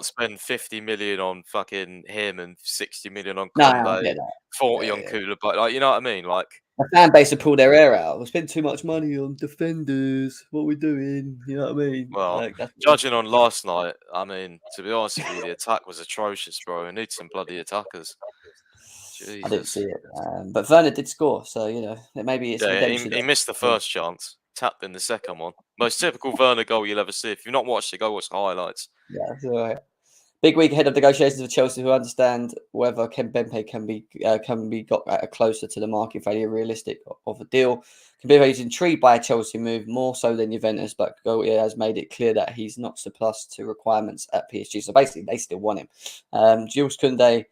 spend 50 million on fucking him and 60 million on Kounde, 40 on Kula, but like, you know what I mean? Like the fan base would pull their hair out. We spend too much money on defenders. What are we doing? You know what I mean? Well, judging on last night, I mean, to be honest with you, the attack was atrocious, bro. We need some bloody attackers. Jesus. I didn't see it, but Werner did score, so maybe it's redemption. He missed the first chance, tapped in the second one. Most typical Werner goal you'll ever see. If you've not watched it, go watch the highlights. Yeah, that's all right. Big week ahead of negotiations with Chelsea, who understand whether Kimpembe can be got closer to the market value realistic of a deal. Kimpembe is intrigued by a Chelsea move more so than Juventus, but Goya has made it clear that he's not surplus to requirements at PSG. So basically, they still want him. Jules Kounde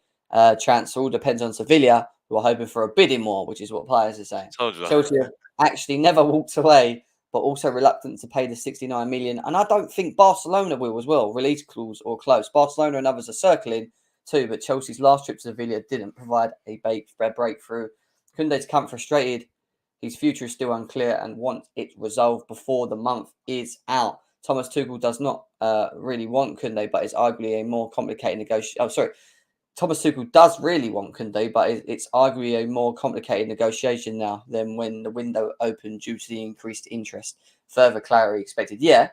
transfer all depends on Sevilla, who are hoping for a bidding war, which is what players are saying. Told you that. Chelsea have actually never walked away, but also reluctant to pay the 69 million. And I don't think Barcelona will as well, release clause or close. Barcelona and others are circling too, but Chelsea's last trip to Sevilla didn't provide a breakthrough. Kounde's come frustrated. His future is still unclear and wants it resolved before the month is out. Thomas Tuchel does not really want Kounde, but it's arguably a more complicated negotiation. Oh, sorry. Thomas Tuchel does really want Kounde, but it's arguably a more complicated negotiation now than when the window opened due to the increased interest. Further clarity expected. Yeah,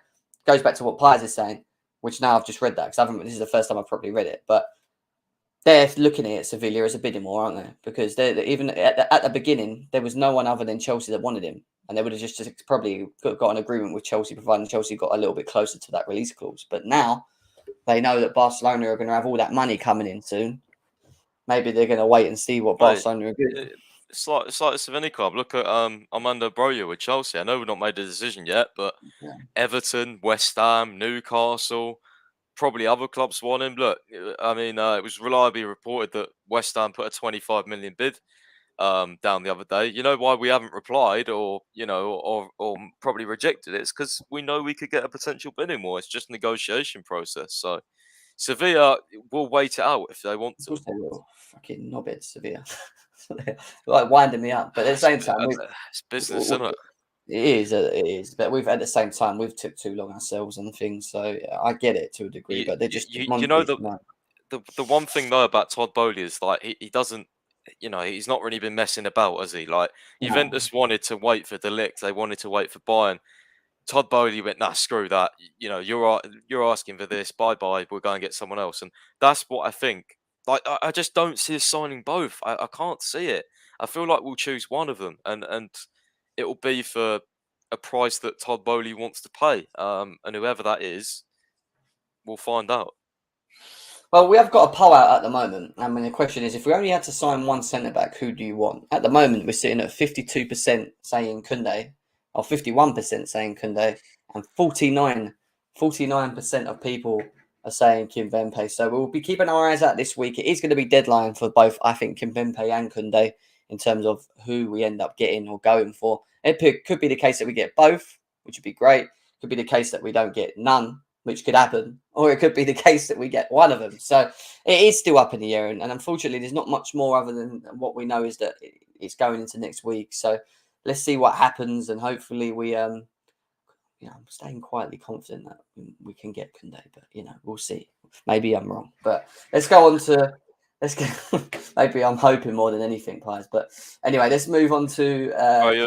goes back to what Pies is saying, which now I've just read that because this is the first time I've probably read it. But they're looking at Sevilla as a bidding war, aren't they? Because they're even at the beginning, there was no one other than Chelsea that wanted him. And they would have just probably got an agreement with Chelsea, providing Chelsea got a little bit closer to that release clause. But now they know that Barcelona are going to have all that money coming in soon. Maybe they're going to wait and see what Barcelona are doing. It's like a Savini club. Look at Armando Broja with Chelsea. I know we've not made a decision yet, but Everton, West Ham, Newcastle, probably other clubs want him. Look, I mean, it was reliably reported that West Ham put a 25 million bid down the other day. You know why we haven't replied or probably rejected it? It's because we know we could get a potential bidding war. It's just a negotiation process. So Sevilla will wait it out if they want to. Of course they will. Fucking knobheads, Sevilla. Like winding me up. But at the same time, it's business, isn't it? It is. But we've at the same time we've took too long ourselves on things. So I get it to a degree, but they're just the one thing though about Todd Bowley is like he doesn't, he's not really been messing about, has he? Like Juventus wanted to wait for De Ligt, they wanted to wait for Bayern. Todd Bowley went, nah, screw that. You're asking for this. Bye bye. We're going to get someone else, and that's what I think. Like I just don't see us signing both. I can't see it. I feel like we'll choose one of them, and it will be for a price that Todd Bowley wants to pay. And whoever that is, we'll find out. Well, we have got a poll out at the moment. I mean, the question is, if we only had to sign one centre back, who do you want? At the moment, we're sitting at 52% saying Kounde, or 51% saying Kounde, and 49% of people are saying Kimpembe. So we'll be keeping our eyes out this week. It is going to be deadline for both, I think, Kimpembe and Kounde in terms of who we end up getting or going for. It could be the case that we get both, which would be great. It could be the case that we don't get none, which could happen, or it could be the case that we get one of them. So it is still up in the air, and unfortunately, there's not much more other than what we know is that it's going into next week. So let's see what happens, and hopefully we, I'm staying quietly confident that we can get Kounde, but we'll see. Maybe I'm wrong, but let's go on to. Maybe I'm hoping more than anything, Pies. But anyway, let's move on to.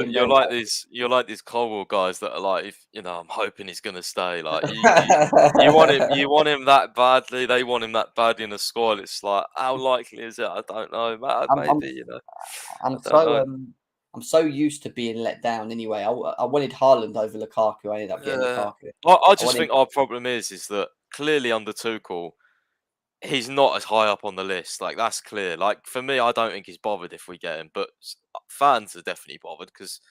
You're like these Colwell guys that are like, if I'm hoping he's gonna stay. Like you want him that badly. They want him that badly in the squad. It's like, how likely is it? I don't know. Maybe I'm so used to being let down. Anyway, I wanted Haaland over Lukaku. I ended up getting Lukaku. I just think our problem is that clearly under Tuchel, he's not as high up on the list. Like, that's clear. Like, for me, I don't think he's bothered if we get him, but fans are definitely bothered because,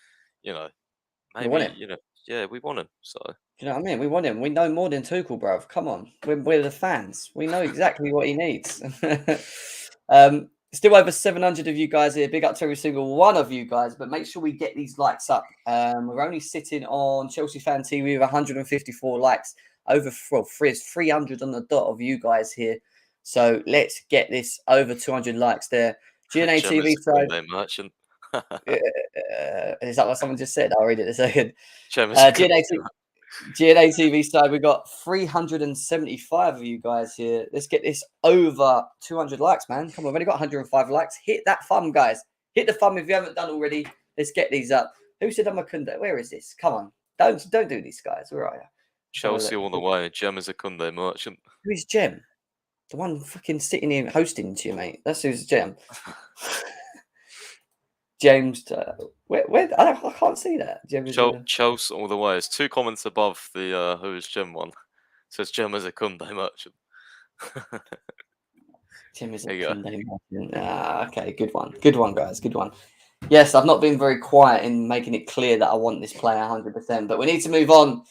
maybe, we want him. So, you know what I mean? We want him. We know more than Tuchel, bruv. Come on. We're the fans. We know exactly what he needs. Still over 700 of you guys here. Big up to every single one of you guys, but make sure we get these likes up. We're only sitting on Chelsea Fan TV with 154 likes. Over 300 on the dot of you guys here. So let's get this over 200 likes there. GNA TV side. Merchant. Is that what someone just said? I'll read it in a second. GNA TV side, we got 375 of you guys here. Let's get this over 200 likes, man. Come on, we've only got 105 likes. Hit that thumb, guys. Hit the thumb if you haven't done already. Let's get these up. Who said I'm a Kounde? Where is this? Come on. Don't do this, guys. Where are you? Chelsea all the way. Jem is a Kounde merchant. Who's Jem? The one fucking sitting here hosting to you, mate. That's who's Jem. James, where? I can't see that. Chelsea all the way. It's 2 comments above the who is Jem one. It says Jem is a Kounde merchant. Tim is a There you go. Kounde merchant. Okay, good one, guys, good one. Yes, I've not been very quiet in making it clear that I want this player 100%, but we need to move on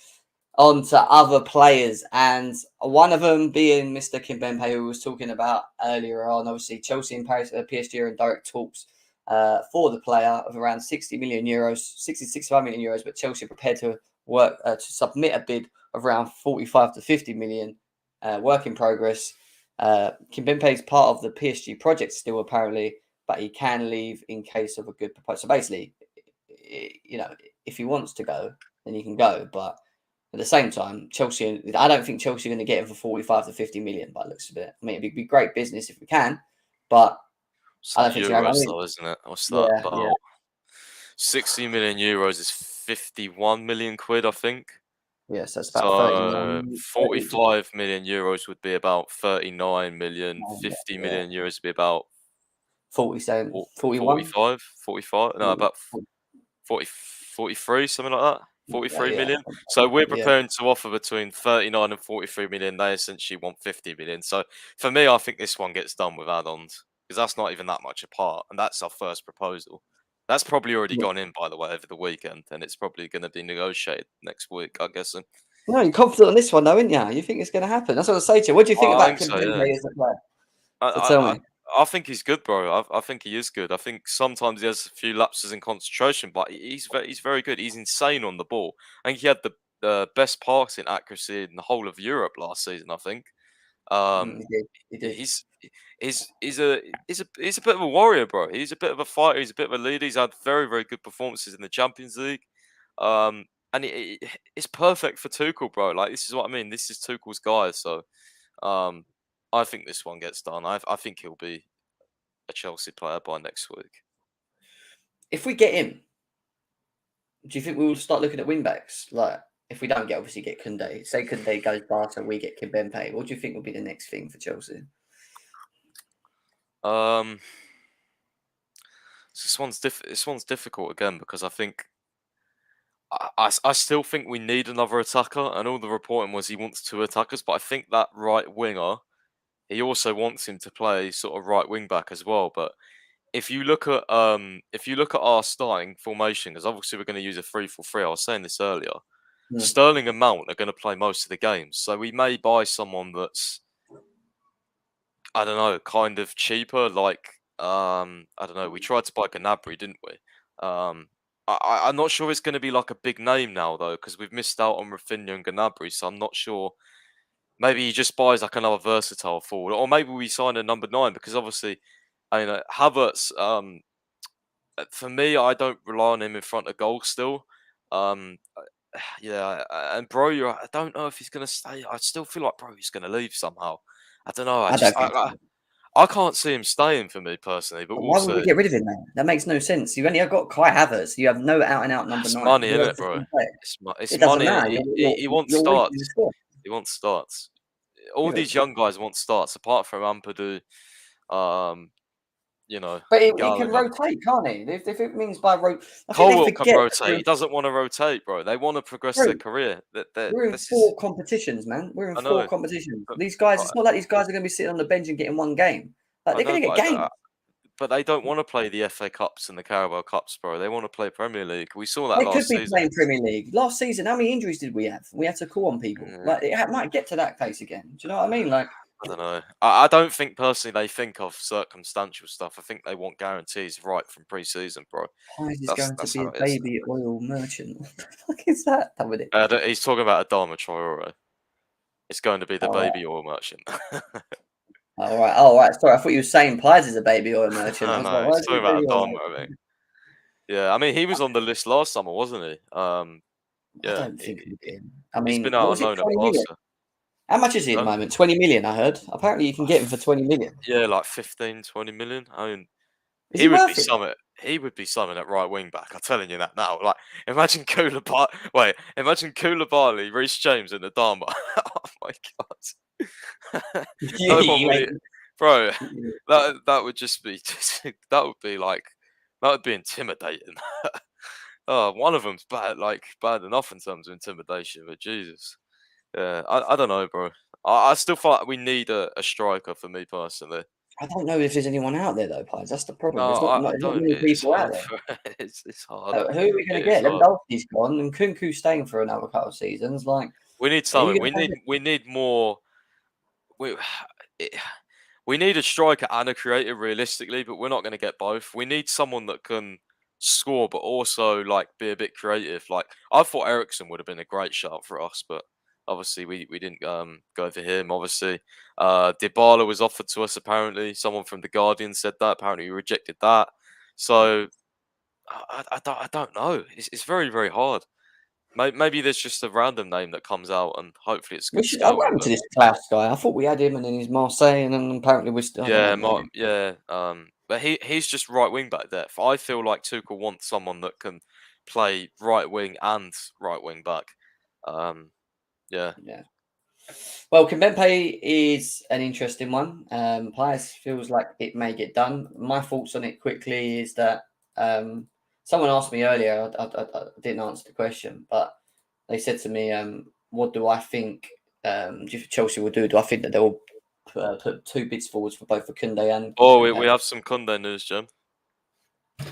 to other players, and one of them being Mr. Kimpembe, who was talking about earlier on. Obviously, Chelsea and Paris, PSG are in direct talks for the player of around 60 million euros, 65 million euros, but Chelsea are prepared to work to submit a bid of around 45 to 50 million, work in progress. Kimpembe is part of the PSG project still, apparently, but he can leave in case of a good proposal. So basically, if he wants to go, then he can go, but at the same time, Chelsea, I don't think Chelsea are going to get him for 45 to 50 million by the looks of it. I mean, it'd be great business if we can, but It's I not don't think so. I euros mean, though, isn't it? What's that? yeah, yeah, About 60 million euros is 51 million quid, I think. yeah. So it's about So 31, 30, 45 million euros would be about 39 million. yeah, 50 yeah. million euros would be about 47, 41, 45, 45. No, 40, about 40, 43, something like that. yeah, 43 yeah, million. So we're yeah. preparing to offer between 39 and 43 million. They essentially want 50 million. So for me, I think this one gets done with add-ons because that's not even that much apart, and that's our first proposal. That's probably already gone in, by the way, over the weekend, and it's probably going to be negotiated next week, I guess. No, you're confident on this one, though, aren't you? You think it's going to happen? That's what I say to you. What do you think I about think so, yeah. Kimpembe as a player? I, So tell I, I me. I think he's good, bro. I think he is good. I think sometimes he has a few lapses in concentration, but he's very good. He's insane on the ball. I think he had the best passing accuracy in the whole of Europe last season. I think. Um, He did. He did. he's he's a bit of a warrior, bro. He's a bit of a fighter. He's a bit of a leader. He's had very good performances in the Champions League. And it's perfect for Tuchel, bro. Like this is what I mean. This is Tuchel's guy. So um, I think this one gets done. I think he'll be a Chelsea player by next week. If we get him, do you think we will start looking at wing backs? Like, if we don't obviously get Kounde, say Kounde goes Barca, we get Kimpembe. What do you think will be the next thing for Chelsea? Um, this one's difficult again because I think I still think we need another attacker, and all the reporting was he wants two attackers, but I think that right winger, he also wants him to play sort of right wing back as well. But if you look at our starting formation, because obviously we're going to use a 3-4-3. I was saying this earlier. Hmm. Sterling and Mount are going to play most of the games, so we may buy someone that's I don't know, kind of cheaper. Like I don't know. We tried to buy Gnabry, didn't we? I'm not sure it's going to be like a big name now though, because we've missed out on Rafinha and Gnabry. So I'm not sure. Maybe he just buys like another versatile forward, or maybe we sign a number 9 because obviously, I know Havertz. For me, I don't rely on him in front of goal still. Um, yeah, and bro, I don't know if he's gonna stay. I still feel like bro, he's gonna leave somehow. I don't know. I don't think so. I can't see him staying for me personally, but we'll Why would we see. get rid of him then? That makes no sense. You've only got Kai Havertz. You have no out and out number It's 9. money, Who isn't else it, is bro? going to play? It's It doesn't money. matter. He wants You're weakening the starts. squad. He wants starts. All Yeah, these young guys want starts, apart from Ampadu, um, but he can Gallagher. rotate, can't he? If it means by I think they Colwill can forget that rotate. He doesn't want to rotate, bro. They want to progress bro, their career. we're in This is. 4 competitions, man. We're in I 4 know, competitions. but, These guys, but it's not like these guys are going to be sitting on the bench and getting one game. Like I they're know, going to get games. but they don't want to play the FA Cups and the Carabao Cups, bro. They want to play Premier League. We saw that They could last be season. playing Premier League. Last season, how many injuries did we have? We had to call on people. Yeah, Like it might get to that case again. Do you know what I mean? Like, I don't know. I don't think personally they think of circumstantial stuff. I think they want guarantees right from pre-season, bro. why is this going to That's be how a it is. baby oil merchant? What the fuck is that, Dominic? He's talking about Adama Traore. It's going to be the All right. baby oil merchant. All right. All right. Sorry, I thought you were saying Pies is a baby oil merchant. I I was like, know. why He's is he a talking baby about oil Adama, I merchant? think. Yeah, I mean, he was on the list last summer, wasn't he? I Yeah, don't think we did. I he's mean, been what out was on it? loan at 20 million? Barca. How much is he at the Huh? moment? 20 million, I heard. Apparently, you can get him for 20 million. Yeah, like 15, 20 million. I mean, Is he worth it? He would be something at right wing back. I'm telling you that now. Like, imagine Koulibaly, Reece James, and Adama. Oh my god, no one You would, ain't- bro. That would just be that would be intimidating. Oh, one of them's bad enough in terms of intimidation, but Jesus, yeah, I don't know, bro. I still feel like we need a striker for me personally. I don't know if there's anyone out there though, Pies. That's the problem. No, I There's not don't. many It's people out hard. there. It's hard. Who are we going It to is get? hard. Lewandowski's gone, and Kunku's staying for another couple of seasons. Like, We need are you something. going to? We need more. We it, we need a striker and a creator realistically, but we're not going to get both. We need someone that can score, but also like be a bit creative. Like I thought Ericsson would have been a great shot for us, but obviously we didn't go for him. Obviously, Dybala was offered to us. Apparently, someone from the Guardian said that. Apparently, we rejected that. So I don't know. It's very very hard. Maybe there's just a random name that comes out, and hopefully it's We good should. What scouting. happened to this Klaus guy? I thought we had him, and then he's Marseille, and then apparently we're still. I Yeah, don't know. but he's just right wing back depth. I feel like Tuchel wants someone that can play right wing and right wing back. Yeah, Yeah. Well, Kimpembe is an interesting one. Pies feels like it may get done. My thoughts on it quickly is that someone asked me earlier. I didn't answer the question, but they said to me, "What do I think Chelsea will do? Do I think that they'll put two bids forwards for both for Kounde and Oh, we Kimpembe?" have some Kounde news, Jim. We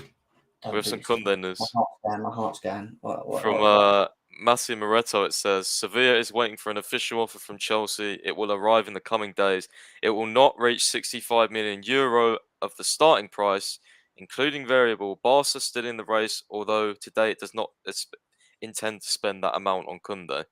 Don't have do some this to me. Kounde news My heart's going. from Massi Moretto. It says Sevilla is waiting for an official offer from Chelsea. It will arrive in the coming days. It will not reach 65 million euro of the starting price, including variable. Barca still in the race, although today it does not intend to spend that amount on Kounde. Very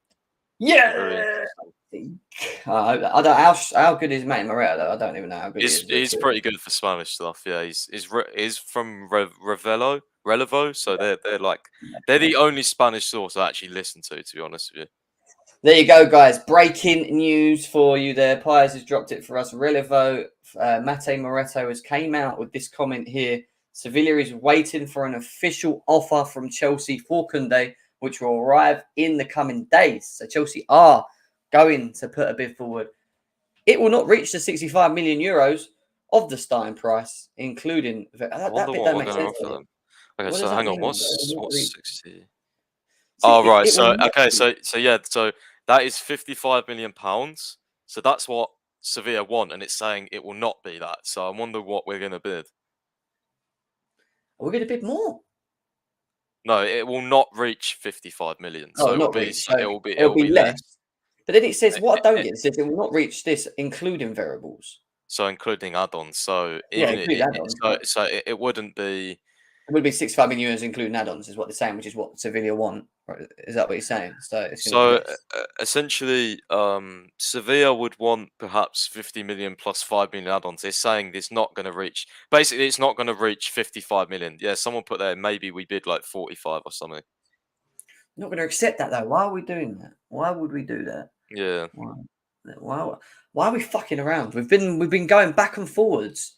Yeah. interesting. I don't. How good is Matty Moretta though? I don't even know how good he is. He's pretty good for Spanish stuff. Yeah, he's from Relevo, so they're like they're the only Spanish source I actually listen to be honest with you. There you go, guys. Breaking news for you there. Piers has dropped it for us. Relevo, Mate Moretto has came out with this comment here. Sevilla is waiting for an official offer from Chelsea for Kounde, which will arrive in the coming days. So Chelsea are going to put a bid forward. It will not reach the 65 million euros of the starting price, including I that wonder bit what don't we're make going to sense. offer them. Okay, What so does that hang on, mean? what's 60? See, Oh right, it will so not okay, be. so yeah, so that is 55 million pounds. So that's what Sevilla want, and it's saying it will not be that. So I wonder what we're going to bid. We're going to bid more. No, it will not reach 55 million. So Oh, it will not be reach. So it it'll will be be less. less. But then it says, what I don't It, get, it says it will not reach this, including variables. so including add-ons. So Yeah, even include add-ons. it wouldn't be. It would be 65 million euros, including add-ons, is what they're saying, which is what Sevilla want. Right? Is that what you're saying? So it's going to be So less. essentially, Sevilla would want perhaps 50 million plus 5 million add-ons. They're saying it's not going to reach. Basically, it's not going to reach 55 million. Yeah, someone put there. Maybe we bid like 45 or something. Not going to accept that though. Why are we doing that? Why would we do that? Yeah. Why? Why are we fucking around? We've been going back and forwards,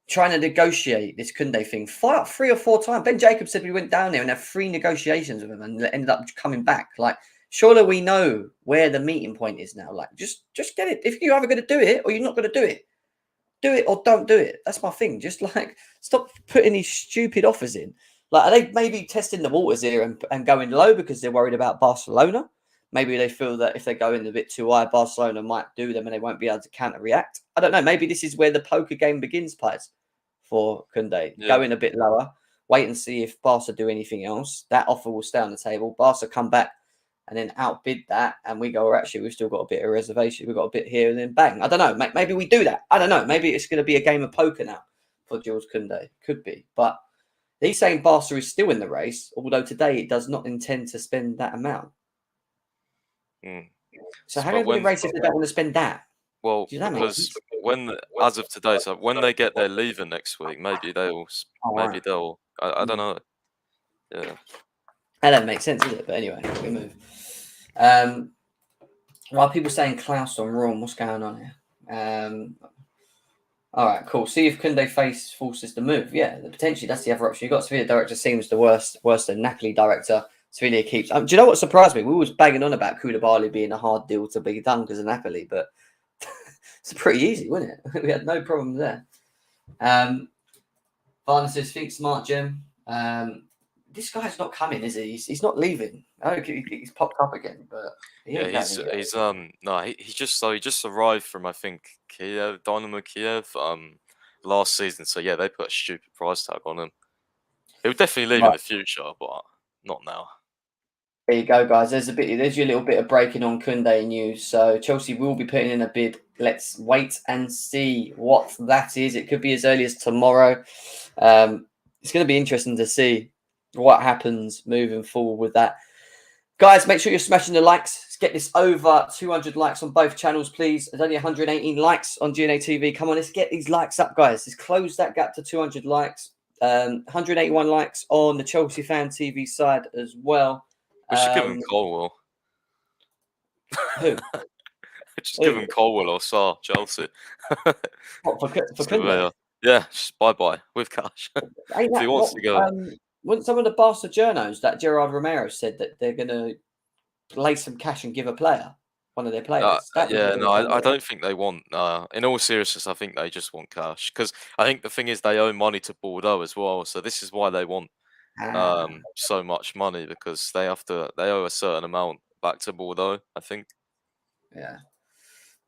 trying to negotiate this Kounde thing 3 or 4 times. Ben Jacobs said we went down there and had 3 negotiations with him and ended up coming back. Like, surely we know where the meeting point is now. Like, just get it. If you're either going to do it or you're not going to do it or don't do it. That's my thing. Just like stop putting these stupid offers in. Like, are they maybe testing the waters here and going low because they're worried about Barcelona? Maybe they feel that if they go in a bit too high, Barcelona might do them and they won't be able to counter react. I don't know. Maybe this is where the poker game begins, Pies, for Kounde. Yeah. Go in a bit lower, wait and see if Barca do anything else. That offer will stay on the table. Barca come back and then outbid that, and we go, well, actually, we've still got a bit of reservation. We've got a bit here, and then bang. I don't know. Maybe we do that. I don't know. Maybe it's going to be a game of poker now for Jules Kounde. Could be. But he's saying Barca is still in the race, although today it does not intend to spend that amount. So how can they be in the race if they don't want to spend that? Well, because as of today, so when they get their leaver next week, maybe they'll. I don't know. Yeah. That doesn't make sense, does it? But anyway, we move. While people saying Klaus on Raw, what's going on here? All right, cool. See if Kounde forces the move. Yeah, potentially that's the other option. You got Sevilla director seems the worse than Napoli director. Sevilla keeps. Do you know what surprised me? We was banging on about Koulibaly being a hard deal to be done because of Napoli, but it's pretty easy, wasn't it? We had no problems there. Varner says, think smart, Jim. this guy's not coming, is he? He's not leaving. I don't think he's popped up again, but he Yeah, ain't going anywhere. he's no, he just arrived from, I think, Kiev, Dynamo Kiev last season. So yeah, they put a stupid price tag on him. He'll definitely leave in Right. the future, but not now. There you go, guys. There's your little bit of breaking on Kounde news. So Chelsea will be putting in a bid. Let's wait and see what that is. It could be as early as tomorrow. It's going to be interesting to see what happens moving forward with that. Guys, make sure you're smashing the likes. Let's get this over 200 likes on both channels, please. There's only 118 likes on GNA TV. Come on, let's get these likes up, guys. Let's close that gap to 200 likes. 181 likes on the Chelsea Fan TV side as well. We should give him Colwell. Who? Just give him Colwell or Sarr, Chelsea. What, for Kounde? Yeah, just bye with cash. Ain't If he that wants to go. Wasn't some of the Barca journos that Gerard Romero said that they're going to lay some cash and give a player, one of their players? Yeah, no, I don't think they want. In all seriousness, I think they just want cash because I think the thing is they owe money to Bordeaux as well. So this is why they want so much money because they owe a certain amount back to Bordeaux. I think. Yeah.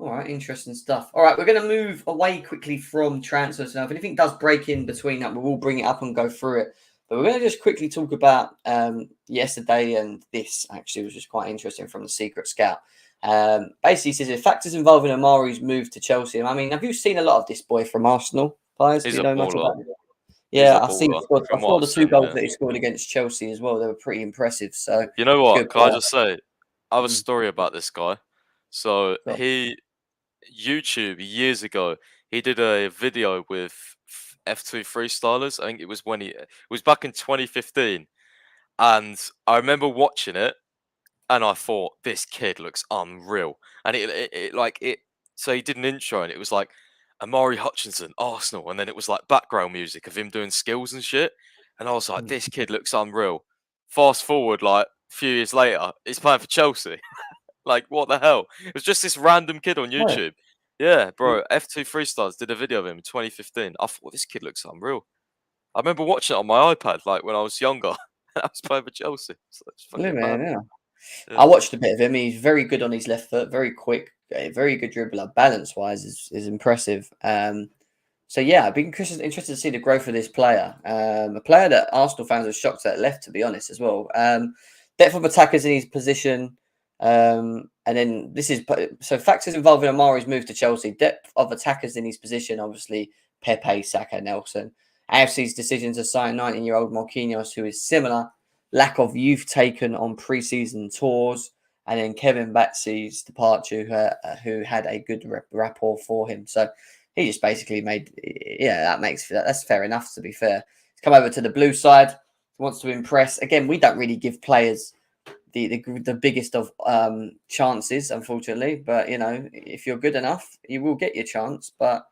All right, interesting stuff. All right, we're going to move away quickly from transfers now. If anything does break in between that, we will bring it up and go through it. But we're going to just quickly talk about yesterday, and this actually was just quite interesting from the Secret Scout. Basically, he says if factors involving Amari's move to Chelsea. I mean, have you seen a lot of this boy from Arsenal, guys? He's Do you a know much baller. about him? Yeah, I I saw the two goals that he scored against Chelsea as well. They were pretty impressive. So you know what? Can I just say, I have a story about this guy. So YouTube years ago, he did a video with F2 freestylers. I think it was it was back in 2015, and I remember watching it, and I thought this kid looks unreal. And so he did an intro, and it was like Amari Hutchinson, Arsenal, and then it was like background music of him doing skills and shit, and I was like, this kid looks unreal. Fast forward like a few years later, he's playing for Chelsea. Like, what the hell? It was just this random kid on YouTube. Yeah, bro. F2 Freestars did a video of him in 2015. I thought, this kid looks unreal. I remember watching it on my iPad, like, when I was younger. I was playing for Chelsea. So it's fucking bad. Yeah. I watched a bit of him. He's very good on his left foot, very quick, very good dribbler. Balance-wise is impressive. So, yeah, I'd be interested to see the growth of this player. A player that Arsenal fans are shocked at left, to be honest, as well. Depth of attackers in his position. And then so factors involving Amari's move to Chelsea, depth of attackers in his position, obviously Pepe, Saka, Nelson. AFC's decision to sign 19-year-old Marquinhos, who is similar, lack of youth taken on pre-season tours, and then Kevin Batsy's departure, who had a good rapport for him. So he just basically that's fair enough, to be fair. He's come over to the blue side, wants to impress. Again, we don't really give players the biggest of chances, unfortunately. But, if you're good enough, you will get your chance. But,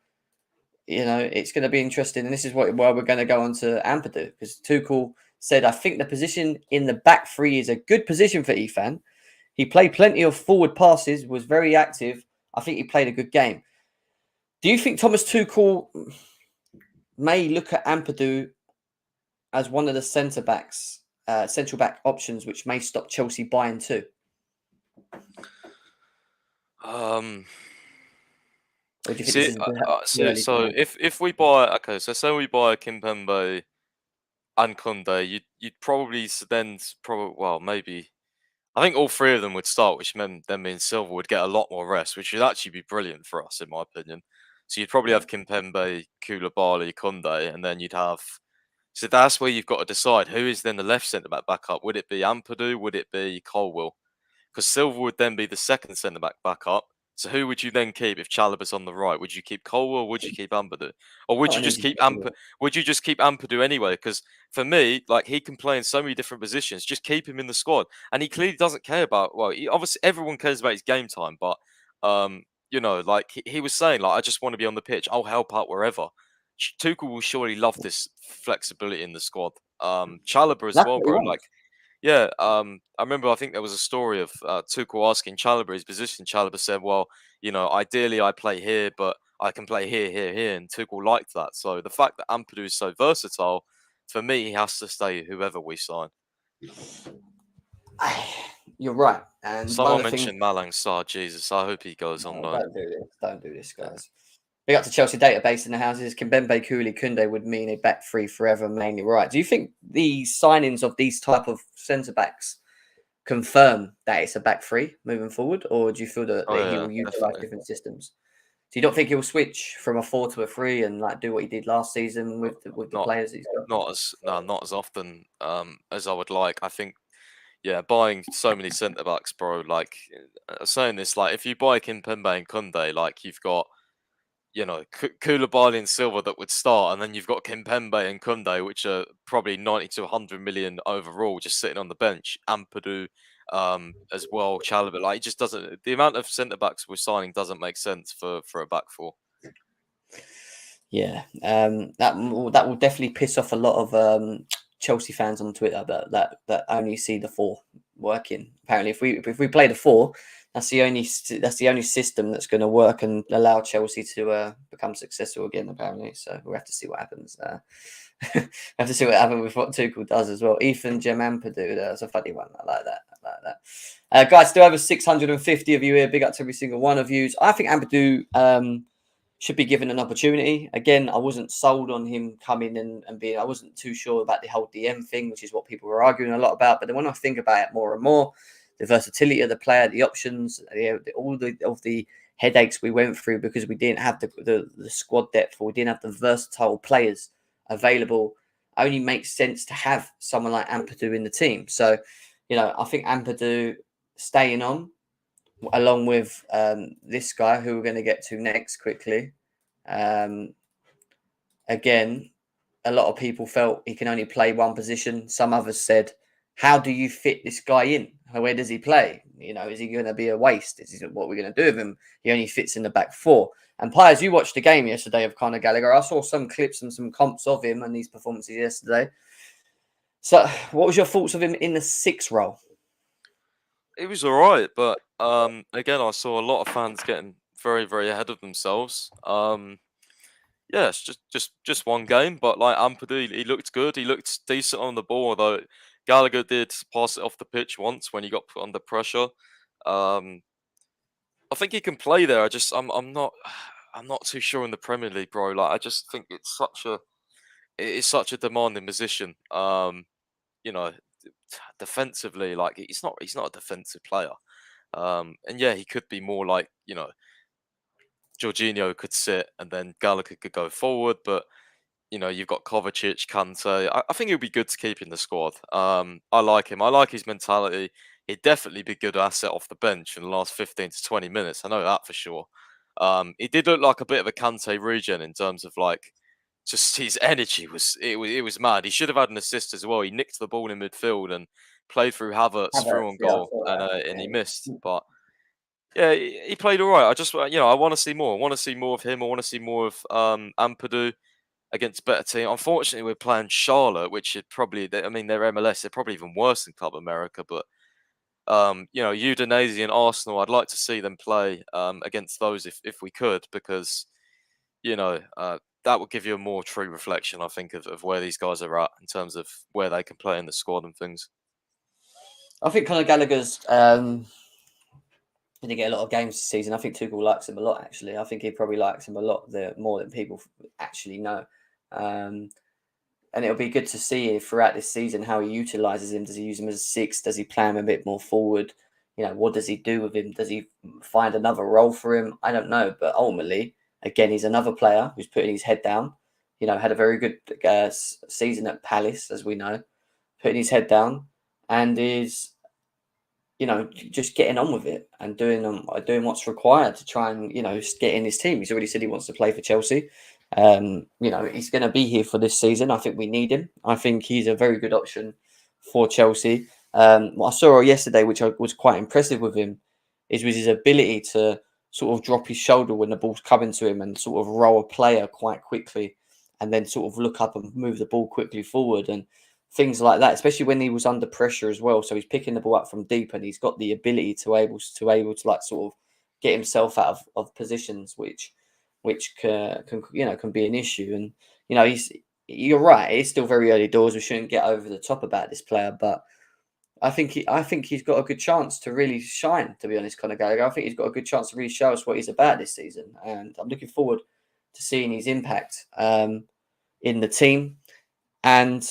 it's going to be interesting. And this is where we're going to go on to Ampadu, because Tuchel said, I think the position in the back three is a good position for Ifan. He played plenty of forward passes, was very active. I think he played a good game. Do you think Thomas Tuchel may look at Ampadu as one of the central back options, which may stop Chelsea buying too? Or do you think if we buy, so say we buy Kimpembe and Kounde, you'd probably maybe, I think all three of them would start, which meant Silva would get a lot more rest, which would actually be brilliant for us, in my opinion. So you'd probably have Kimpembe, Koulibaly, Kounde, and then you'd have. So that's where you've got to decide who is then the left centre back backup. Would it be Ampadu? Would it be Colwell? Because Silva would then be the second centre back backup. So who would you then keep if Chalobah's on the right? Would you keep Colwell or would you keep Ampadu? Or would you just keep Ampadu anyway? Because for me, like, he can play in so many different positions. Just keep him in the squad. And he clearly doesn't care about, obviously everyone cares about his game time, but like he was saying, like, I just want to be on the pitch. I'll help out wherever. Tuchel will surely love this flexibility in the squad. Chalobah as well, bro. Like, yeah, I remember, I think there was a story of Tuchel asking Chalobah his position. Chalobah said, well, ideally I play here, but I can play here, here, here. And Tuchel liked that. So the fact that Ampadu is so versatile, for me, he has to stay whoever we sign. You're right. And someone mentioned Malang Sarr. Jesus, I hope he goes on loan. Don't do this, guys. Big up to Chelsea database in the houses. Kimpembe, Kounde would mean a back three forever, mainly right. Do you think the signings of these type of centre backs confirm that it's a back three moving forward, or do you feel that he will utilise different systems? So you don't think he'll switch from a 4 to a 3 and like do what he did last season with the players he's got? Not as often as I would like. I think, buying so many centre backs, bro. Like saying this, like if you buy Kimpembe and Kounde, like you've got, Koulibaly and Silva that would start, and then you've got Kimpembe and Kounde, which are probably 90 to 100 million overall, just sitting on the bench. Ampadu, as well, Chalobah. Like it just doesn't. The amount of centre backs we're signing doesn't make sense for a back four. Yeah, that will definitely piss off a lot of Chelsea fans on Twitter that only see the 4 working. Apparently, if we play the 4, that's the only system that's going to work and allow Chelsea to become successful again. Apparently, so we'll have to see what happens. Have to see what happens with what Tuchel does as well. Ethan Ampadu, that's a funny one. I like that. Guys, still over 650 of you here. Big up to every single one of you. I think Ampadu should be given an opportunity. Again, I wasn't sold on him coming and being. I wasn't too sure about the whole DM thing, which is what people were arguing a lot about. But then when I think about it more and more, the versatility of the player, the options, all of the headaches we went through because we didn't have the squad depth, or we didn't have the versatile players available, only makes sense to have someone like Ampadu in the team. So, I think Ampadu staying on, along with this guy who we're going to get to next quickly. Again, a lot of people felt he can only play one position. Some others said, how do you fit this guy in? Where does he play? Is he going to be a waste? What we're going to do with him? He only fits in the back 4. And Piers, you watched the game yesterday of Conor Gallagher. I saw some clips and some comps of him and these performances yesterday. So what was your thoughts of him in the 6 role? It was all right, but again, I saw a lot of fans getting very, very ahead of themselves. It's just one game, but like Ampadu, he looked good. He looked decent on the ball, although Gallagher did pass it off the pitch once when he got put under pressure. I think he can play there. I'm not too sure in the Premier League, bro. Like I just think it is such a demanding position. Defensively, like he's not a defensive player. And he could be more like, Jorginho could sit and then Gallagher could go forward, but you've got Kovacic, Kante. I think it would be good to keep in the squad. I like him. I like his mentality. He'd definitely be a good asset off the bench in the last 15 to 20 minutes. I know that for sure. He did look like a bit of a Kante regen in terms of like just his energy was mad. He should have had an assist as well. He nicked the ball in midfield and played through Havertz through on goal, and he missed. But yeah, he played all right. I just I want to see more. I want to see more of him. I want to see more of Ampadu against better team. Unfortunately, we're playing Charlotte, which is probably they're MLS. They're probably even worse than Club America. But Udinese and Arsenal, I'd like to see them play against those if we could, because that would give you a more true reflection, I think, of where these guys are at in terms of where they can play in the squad and things. I think Conor Gallagher's going to get a lot of games this season. I think Tuchel likes him a lot, actually. I think he probably likes him a lot more than people actually know. And it'll be good to see throughout this season how he utilises him. Does he use him as a 6? Does he play him a bit more forward? What does he do with him? Does he find another role for him? I don't know. But ultimately, again, he's another player who's putting his head down. Had a very good season at Palace, as we know, putting his head down and is, just getting on with it and doing what's required to try and, get in his team. He's already said he wants to play for Chelsea. He's going to be here for this season. I think we need him. I think he's a very good option for Chelsea. What I saw yesterday, which was quite impressive with him, is with his ability to sort of drop his shoulder when the ball's coming to him and sort of roll a player quite quickly and then sort of look up and move the ball quickly forward and things like that, especially when he was under pressure as well. So he's picking the ball up from deep and he's got the ability to able to like sort of get himself out of positions which can be an issue. And you're right. It's still very early doors. We shouldn't get over the top about this player, but I think he's got a good chance to really shine. To be honest, Conor Gallagher, I think he's got a good chance to really show us what he's about this season, and I'm looking forward to seeing his impact in the team. And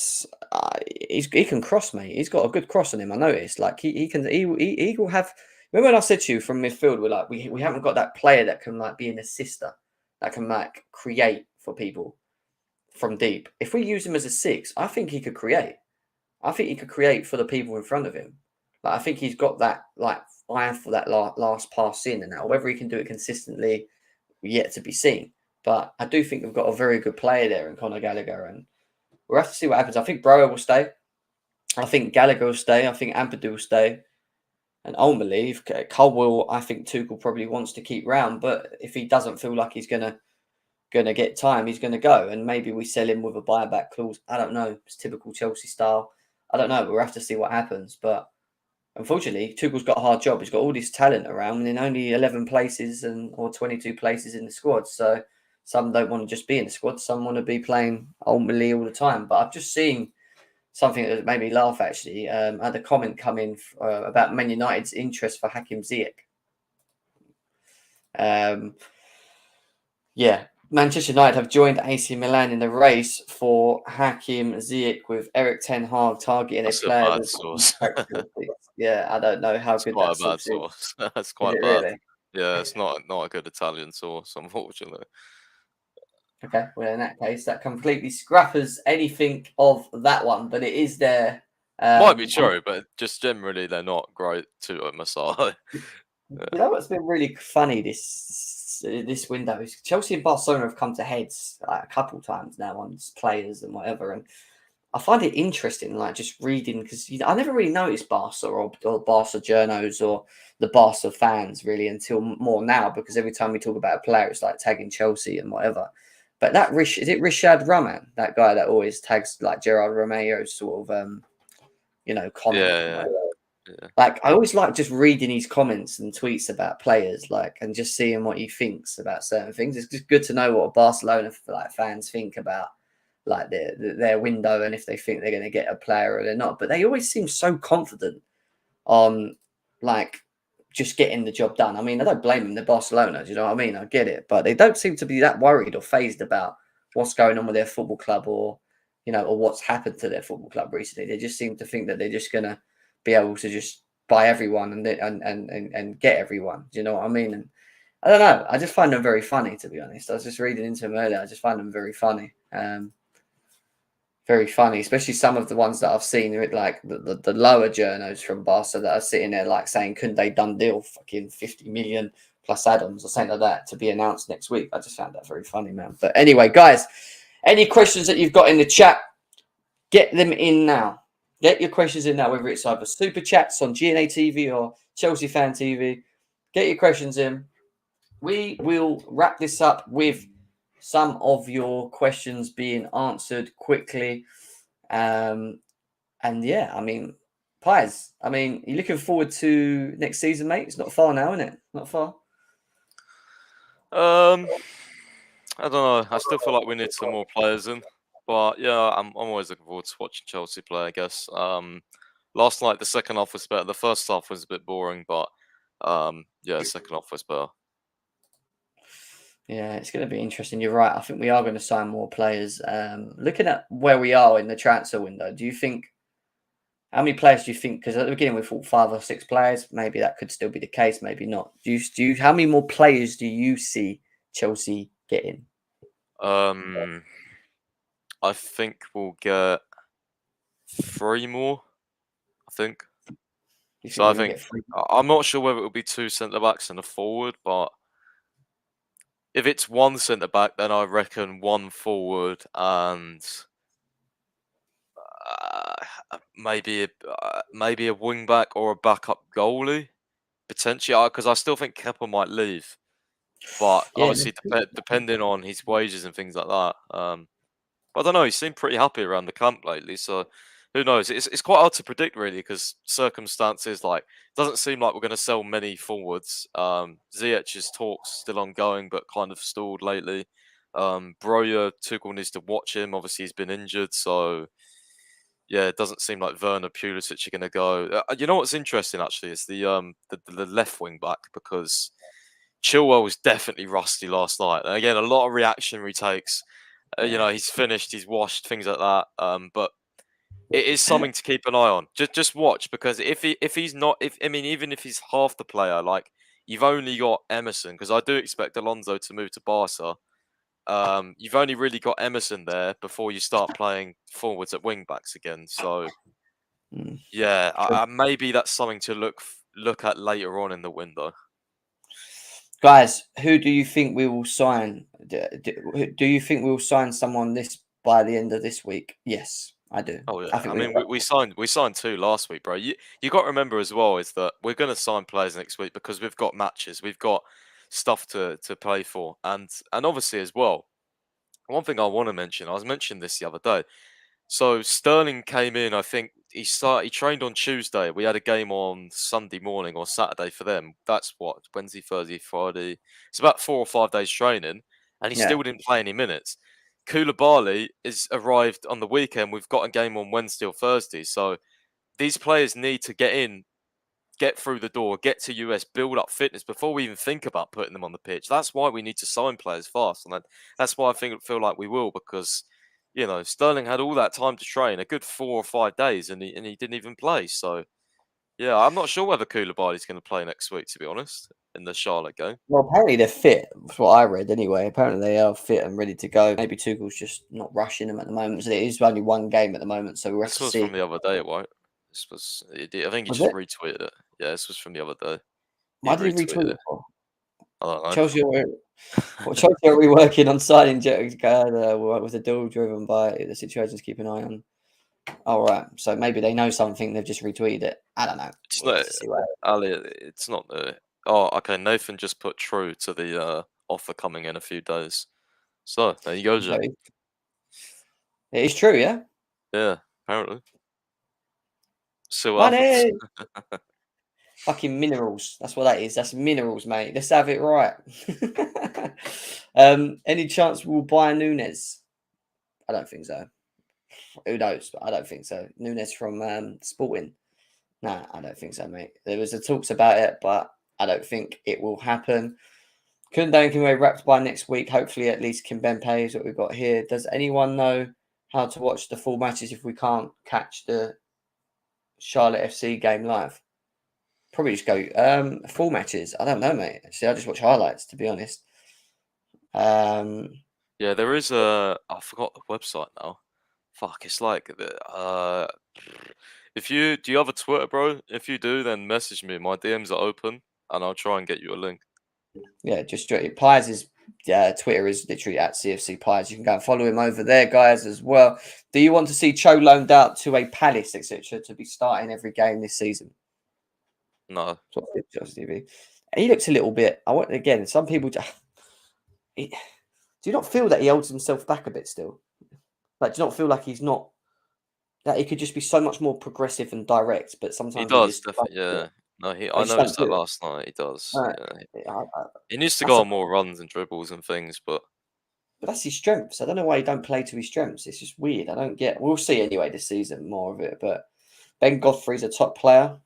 he can cross, mate. He's got a good cross on him. I noticed. Like he will have. Remember when I said to you from midfield, we're like we haven't got that player that can like be an assister, that can like create for people from deep. If we use him as a 6, I think he could create. I think he could create for the people in front of him. Like I think he's got that like eye for that last pass in, and now whether he can do it consistently, yet to be seen. But I do think we've got a very good player there in Conor Gallagher, and we'll have to see what happens. I think Brower will stay. I think Gallagher will stay. I think Ampadu will stay. And ultimately, if Colwell, I think Tuchel probably wants to keep round. But if he doesn't feel like he's gonna get time, he's gonna go. And maybe we sell him with a buyback clause. I don't know. It's typical Chelsea style. I don't know. We'll have to see what happens. But unfortunately, Tuchel's got a hard job. He's got all this talent around and in only 11 places or 22 places in the squad. So some don't want to just be in the squad. Some want to be playing ultimately all the time. But I've just seen something that made me laugh, actually. I had a comment come in about Man United's interest for Hakim Ziyech. Yeah, Manchester United have joined AC Milan in the race for Hakim Ziyech, with Eric Ten Hag targeting That's a a player bad with source. Yeah, I don't know how It's good quite that a bad source is. source. That's Is quite it bad. really? Yeah, it's not a good Italian source, unfortunately. Okay, well, in that case, that completely scrappers anything of that one, but it is there. Might be And true, but just generally they're not great to a Masai. you know what's been really funny this window is Chelsea and Barcelona have come to heads like, a couple times now on players and whatever, and I find it interesting, like just reading, because I never really noticed Barca or Barca journos or the Barca fans really until more now, because every time we talk about a player, it's like tagging Chelsea and whatever. But that is it Rishad Rahman, that guy that always tags like Gerard Romero's sort of comment. Yeah, yeah. Like I always like just reading his comments and tweets about players, like, and just seeing what he thinks about certain things. It's just good to know what Barcelona fans think about like their window, and if they think they're going to get a player or they're not. But they always seem so confident on like just getting the job done. I mean, I don't blame them. They're Barcelona, do you know what I mean? I get it, but they don't seem to be that worried or phased about what's going on with their football club, or or what's happened to their football club recently. They just seem to think that they're just going to be able to just buy everyone and get everyone. Do you know what I mean? And I don't know. I just find them very funny, to be honest. I was just reading into them earlier. I just find them very funny. Very funny, especially some of the ones that I've seen, like the lower journos from Barca that are sitting there like saying, couldn't they done deal fucking 50 million plus add-ons or something like that to be announced next week? I just found that very funny, man. But anyway, guys, any questions that you've got in the chat, get them in now. Get your questions in now, whether it's either super chats on GNA TV or Chelsea Fan TV. Get your questions in. We will wrap this up with some of your questions being answered quickly. And yeah, I mean, Pies, I mean, you're looking forward to next season, mate? It's not far now, is it? Not far. I don't know. I still feel like we need some more players in, but yeah, I'm always looking forward to watching Chelsea play, I guess. Last night the second half was better. The first half was a bit boring, but yeah, second half was better. Yeah, it's going to be interesting. You're right. I think we are going to sign more players. Looking at where we are in the transfer window, do you think, how many players do you think? Because at the beginning we thought 5 or 6 players. Maybe that could still be the case. Maybe not. How many more players do you see Chelsea getting? I think we'll get 3 more. I think. You think So we're I going to think get 3? I'm not sure whether it will be 2 centre backs and a forward, but if it's 1 centre back, then I reckon 1 forward and maybe a wing back or a backup goalie potentially, because I still think Kepa might leave, but Yeah, obviously depending on his wages and things like that. But I don't know. He seemed pretty happy around the camp lately, so who knows? It's quite hard to predict really, because circumstances, like, it doesn't seem like we're going to sell many forwards. Ziyech's talks still ongoing, but kind of stalled lately. Broja, Tuchel needs to watch him. Obviously, he's been injured, so yeah, it doesn't seem like Werner, Pulisic are going to go. You know what's interesting actually is the left wing back, because Chilwell was definitely rusty last night. And again, a lot of reactionary takes. You know, he's finished, he's washed, things like that. But it is something to keep an eye on. Just watch, because if he's not, if I mean, even if he's half the player, like you've only got Emerson, because I do expect Alonso to move to Barca. You've only really got Emerson there before you start playing forwards at wing backs again. So yeah, maybe that's something to look at later on in the window. Guys, who do you think we will sign? Do you think we'll sign someone by the end of this week? Yes, I do. Oh I yeah, think I mean we signed two last week, bro. You got to remember as well is that we're going to sign players next week because we've got matches, we've got stuff to play for, and obviously as well. One thing I want to mention, I was mentioning this the other day. So Sterling came in. I think he trained on Tuesday. We had a game on Sunday morning or Saturday for them. That's what, Wednesday, Thursday, Friday. It's about 4 or 5 days training, and he Yeah. still didn't play any minutes. Koulibaly is arrived on the weekend. We've got a game on Wednesday or Thursday. So these players need to get in, get through the door, get to US, build up fitness before we even think about putting them on the pitch. That's why we need to sign players fast, and that's why I feel like we will, because you know Sterling had all that time to train, a good 4 or 5 days, and he didn't even play. So yeah, I'm not sure whether Koulibaly's going to play next week, to be honest, in the Charlotte game. Well, apparently they're fit. That's what I read anyway. Apparently they are fit and ready to go. Maybe Tuchel's just not rushing them at the moment. So it is only one game at the moment, so we'll have This to was from see. the other day, right? This was. I think he Was just it? retweeted it. Yeah, this was from the other day. He Why did he retweeted retweet it. it for? I don't know. Chelsea are, Chelsea are we working on signing with a deal driven by the situations to keep an eye on. All right, so maybe they know something. They've just retweeted it. I don't know. It's We'll have not to see what. Ali. It's not the. Oh, okay. Nathan just put true to the offer coming in a few days. So there you go, So Jim. it is true, yeah. Yeah, apparently. See what happens. Money, fucking minerals. That's what that is. That's minerals, mate. Let's have it right. Any chance we'll buy Nunes? I don't think so. Who knows? But I don't think so. Nunes from Sporting. Nah, I don't think so, mate. There was a talks about it, but I don't think it will happen. Kounde and Kimpembe wrapped by next week. Hopefully, at least Kimpembe is what we've got here. Does anyone know how to watch the full matches if we can't catch the Charlotte FC game live? Probably just go full matches. I don't know, mate. See, I just watch highlights, to be honest. Yeah, there is a. I forgot the website now. Fuck, it's like the. If you do you have a Twitter, bro? If you do, then message me. My DMs are open, and I'll try and get you a link. Yeah, just straight. Pies is Twitter is literally at CFC Pies. You can go and follow him over there, guys, as well. Do you want to see Cho loaned out to a Palace, etc., to be starting every game this season? No, TV. He looks a little bit. I want again. Some people do you not feel that he holds himself back a bit still? Like, do you not feel like he's not that he could just be so much more progressive and direct, but he sometimes he does just definitely. Yeah, no, I I just don't noticed that do it. last night. He does. Right. Yeah, I, he needs to that's go a on more runs and dribbles and things, but. But that's his strengths. I don't know why he don't play to his strengths. It's just weird. I don't get. We'll see anyway this season more of it. But Ben Godfrey's a top player.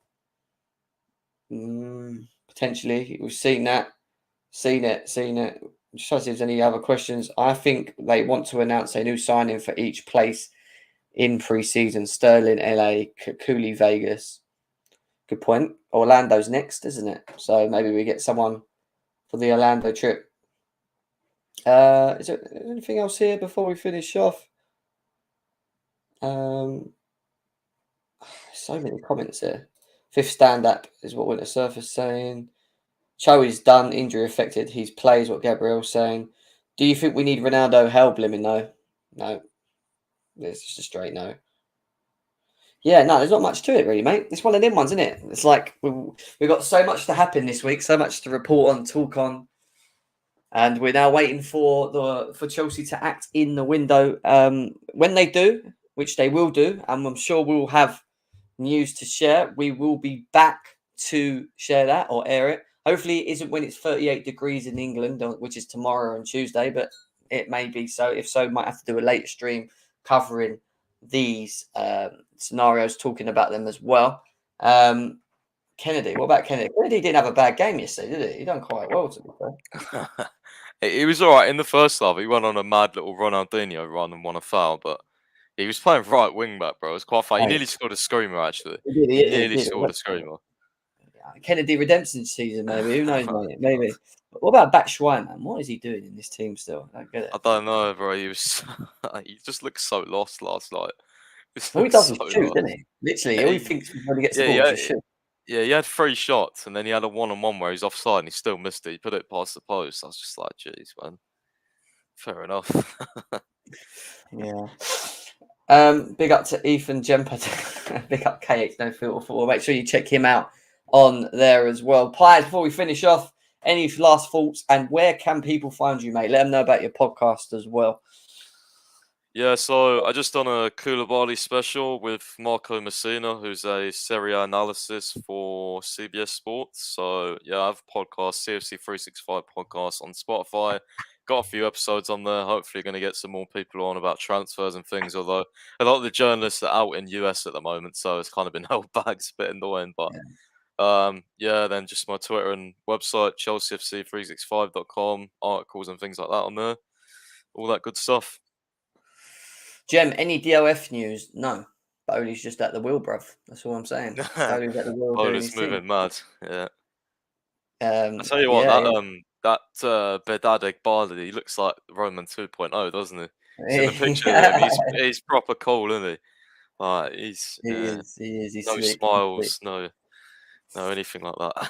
Potentially, we've seen that, seen it. Just trying to see if there's any other questions. I think they want to announce a new signing for each place in pre-season. Sterling, LA, Cooley, Vegas. Good point. Orlando's next, isn't it? So maybe we get someone for the Orlando trip. Is there anything else here before we finish off? So many comments here. Fifth stand up is what Winter Surfer's saying. Cho is done, injury affected. He's plays what Gabriel's saying. Do you think we need Ronaldo Hellblimming though? No. It's just a straight no. Yeah, no, there's not much to it really, mate. It's one of them ones, isn't it? It's like we've got so much to happen this week, so much to report on, talk on. And we're now waiting for Chelsea to act in the window. When they do, which they will do, and I'm sure we'll have news to share. We will be back to share that or air it. Hopefully, it isn't when it's 38 degrees in England, which is tomorrow and Tuesday, but it may be so. If so, might have to do a later stream covering these scenarios, talking about them as well. Kennedy, what about Kennedy? Kennedy didn't have a bad game yesterday, did he? He done quite well, to be fair. He was all right in the first half. He went on a mad little Ronaldinho run and won a foul, but he was playing right wing back, bro. It was quite fun. He nearly scored a screamer, actually. He nearly scored a screamer. Kennedy redemption season, maybe. Who knows, mate? Maybe. But what about Batshuayi, man? What is he doing in this team still? I don't get it. I don't know, bro. He was. He just looked so lost last night. All he does is shoot, doesn't he? Literally, all he thinks when he gets the ball is just shoot. Yeah, he had 3 shots, and then he had a one-on-one where he's offside, and he still missed it. He put it past the post. I was just like, "Jeez, man, fair enough." Yeah. Big up to Ethan Jemper. Big up KX No Filter Football. Make sure you check him out on there as well. Pies, before we finish off, any last thoughts, and where can people find you, mate? Let them know about your podcast as well. Yeah, so I just done a Koulibaly special with Marco Messina, who's a Serie A analysis for CBS Sports. So yeah, I have a podcast, CFC 365 podcast on Spotify. Got a few episodes on there. Hopefully going to get some more people on about transfers and things, although a lot of the journalists are out in US at the moment, so it's kind of been held back. It's a bit annoying, but yeah, then just my Twitter and website, chelseafc365.com, articles and things like that on there. All that good stuff. Jem, any DOF news? No. Bowley's just at the wheel, bruv. That's all I'm saying. Bowley's at the wheel. Bowley's moving mad. Yeah. I tell you what, that Bedad Egbali, he looks like Roman 2.0, doesn't he? See the picture of him. He's proper cool, isn't he? He is. He's no slick, smiles, no anything like that.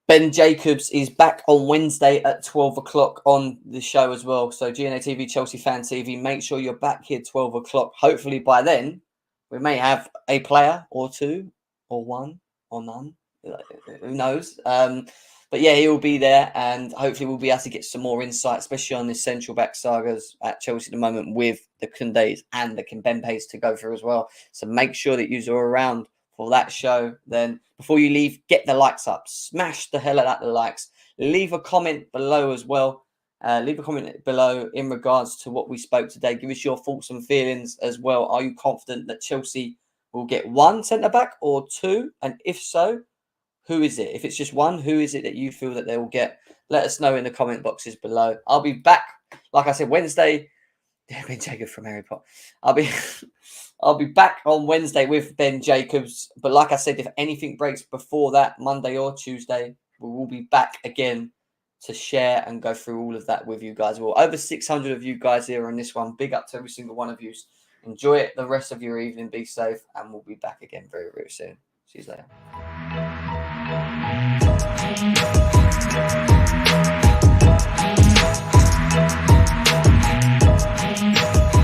Ben Jacobs is back on Wednesday at 12 o'clock on the show as well. So GNA TV, Chelsea Fan TV, make sure you're back here 12 o'clock. Hopefully by then, we may have a player or two or one or none. Who knows? But yeah, he will be there, and hopefully we'll be able to get some more insight, especially on this central back sagas at Chelsea at the moment with the Koundes and the Kimpembes to go through as well. So make sure that you're around for that show. Then before you leave, get the likes up, smash the hell out of the likes, leave a comment below as well. Leave a comment below in regards to what we spoke today. Give us your thoughts and feelings as well. Are you confident that Chelsea will get one centre back or two? And if so, who is it? If it's just one, who is it that you feel that they will get? Let us know in the comment boxes below. I'll be back, like I said, Wednesday. Ben Jacobs from Harry Potter. I'll be back on Wednesday with Ben Jacobs. But like I said, if anything breaks before that, Monday or Tuesday, we will be back again to share and go through all of that with you guys. Well, over 600 of you guys here on this one. Big up to every single one of you. Enjoy it the rest of your evening. Be safe. And we'll be back again very, very soon. See you later.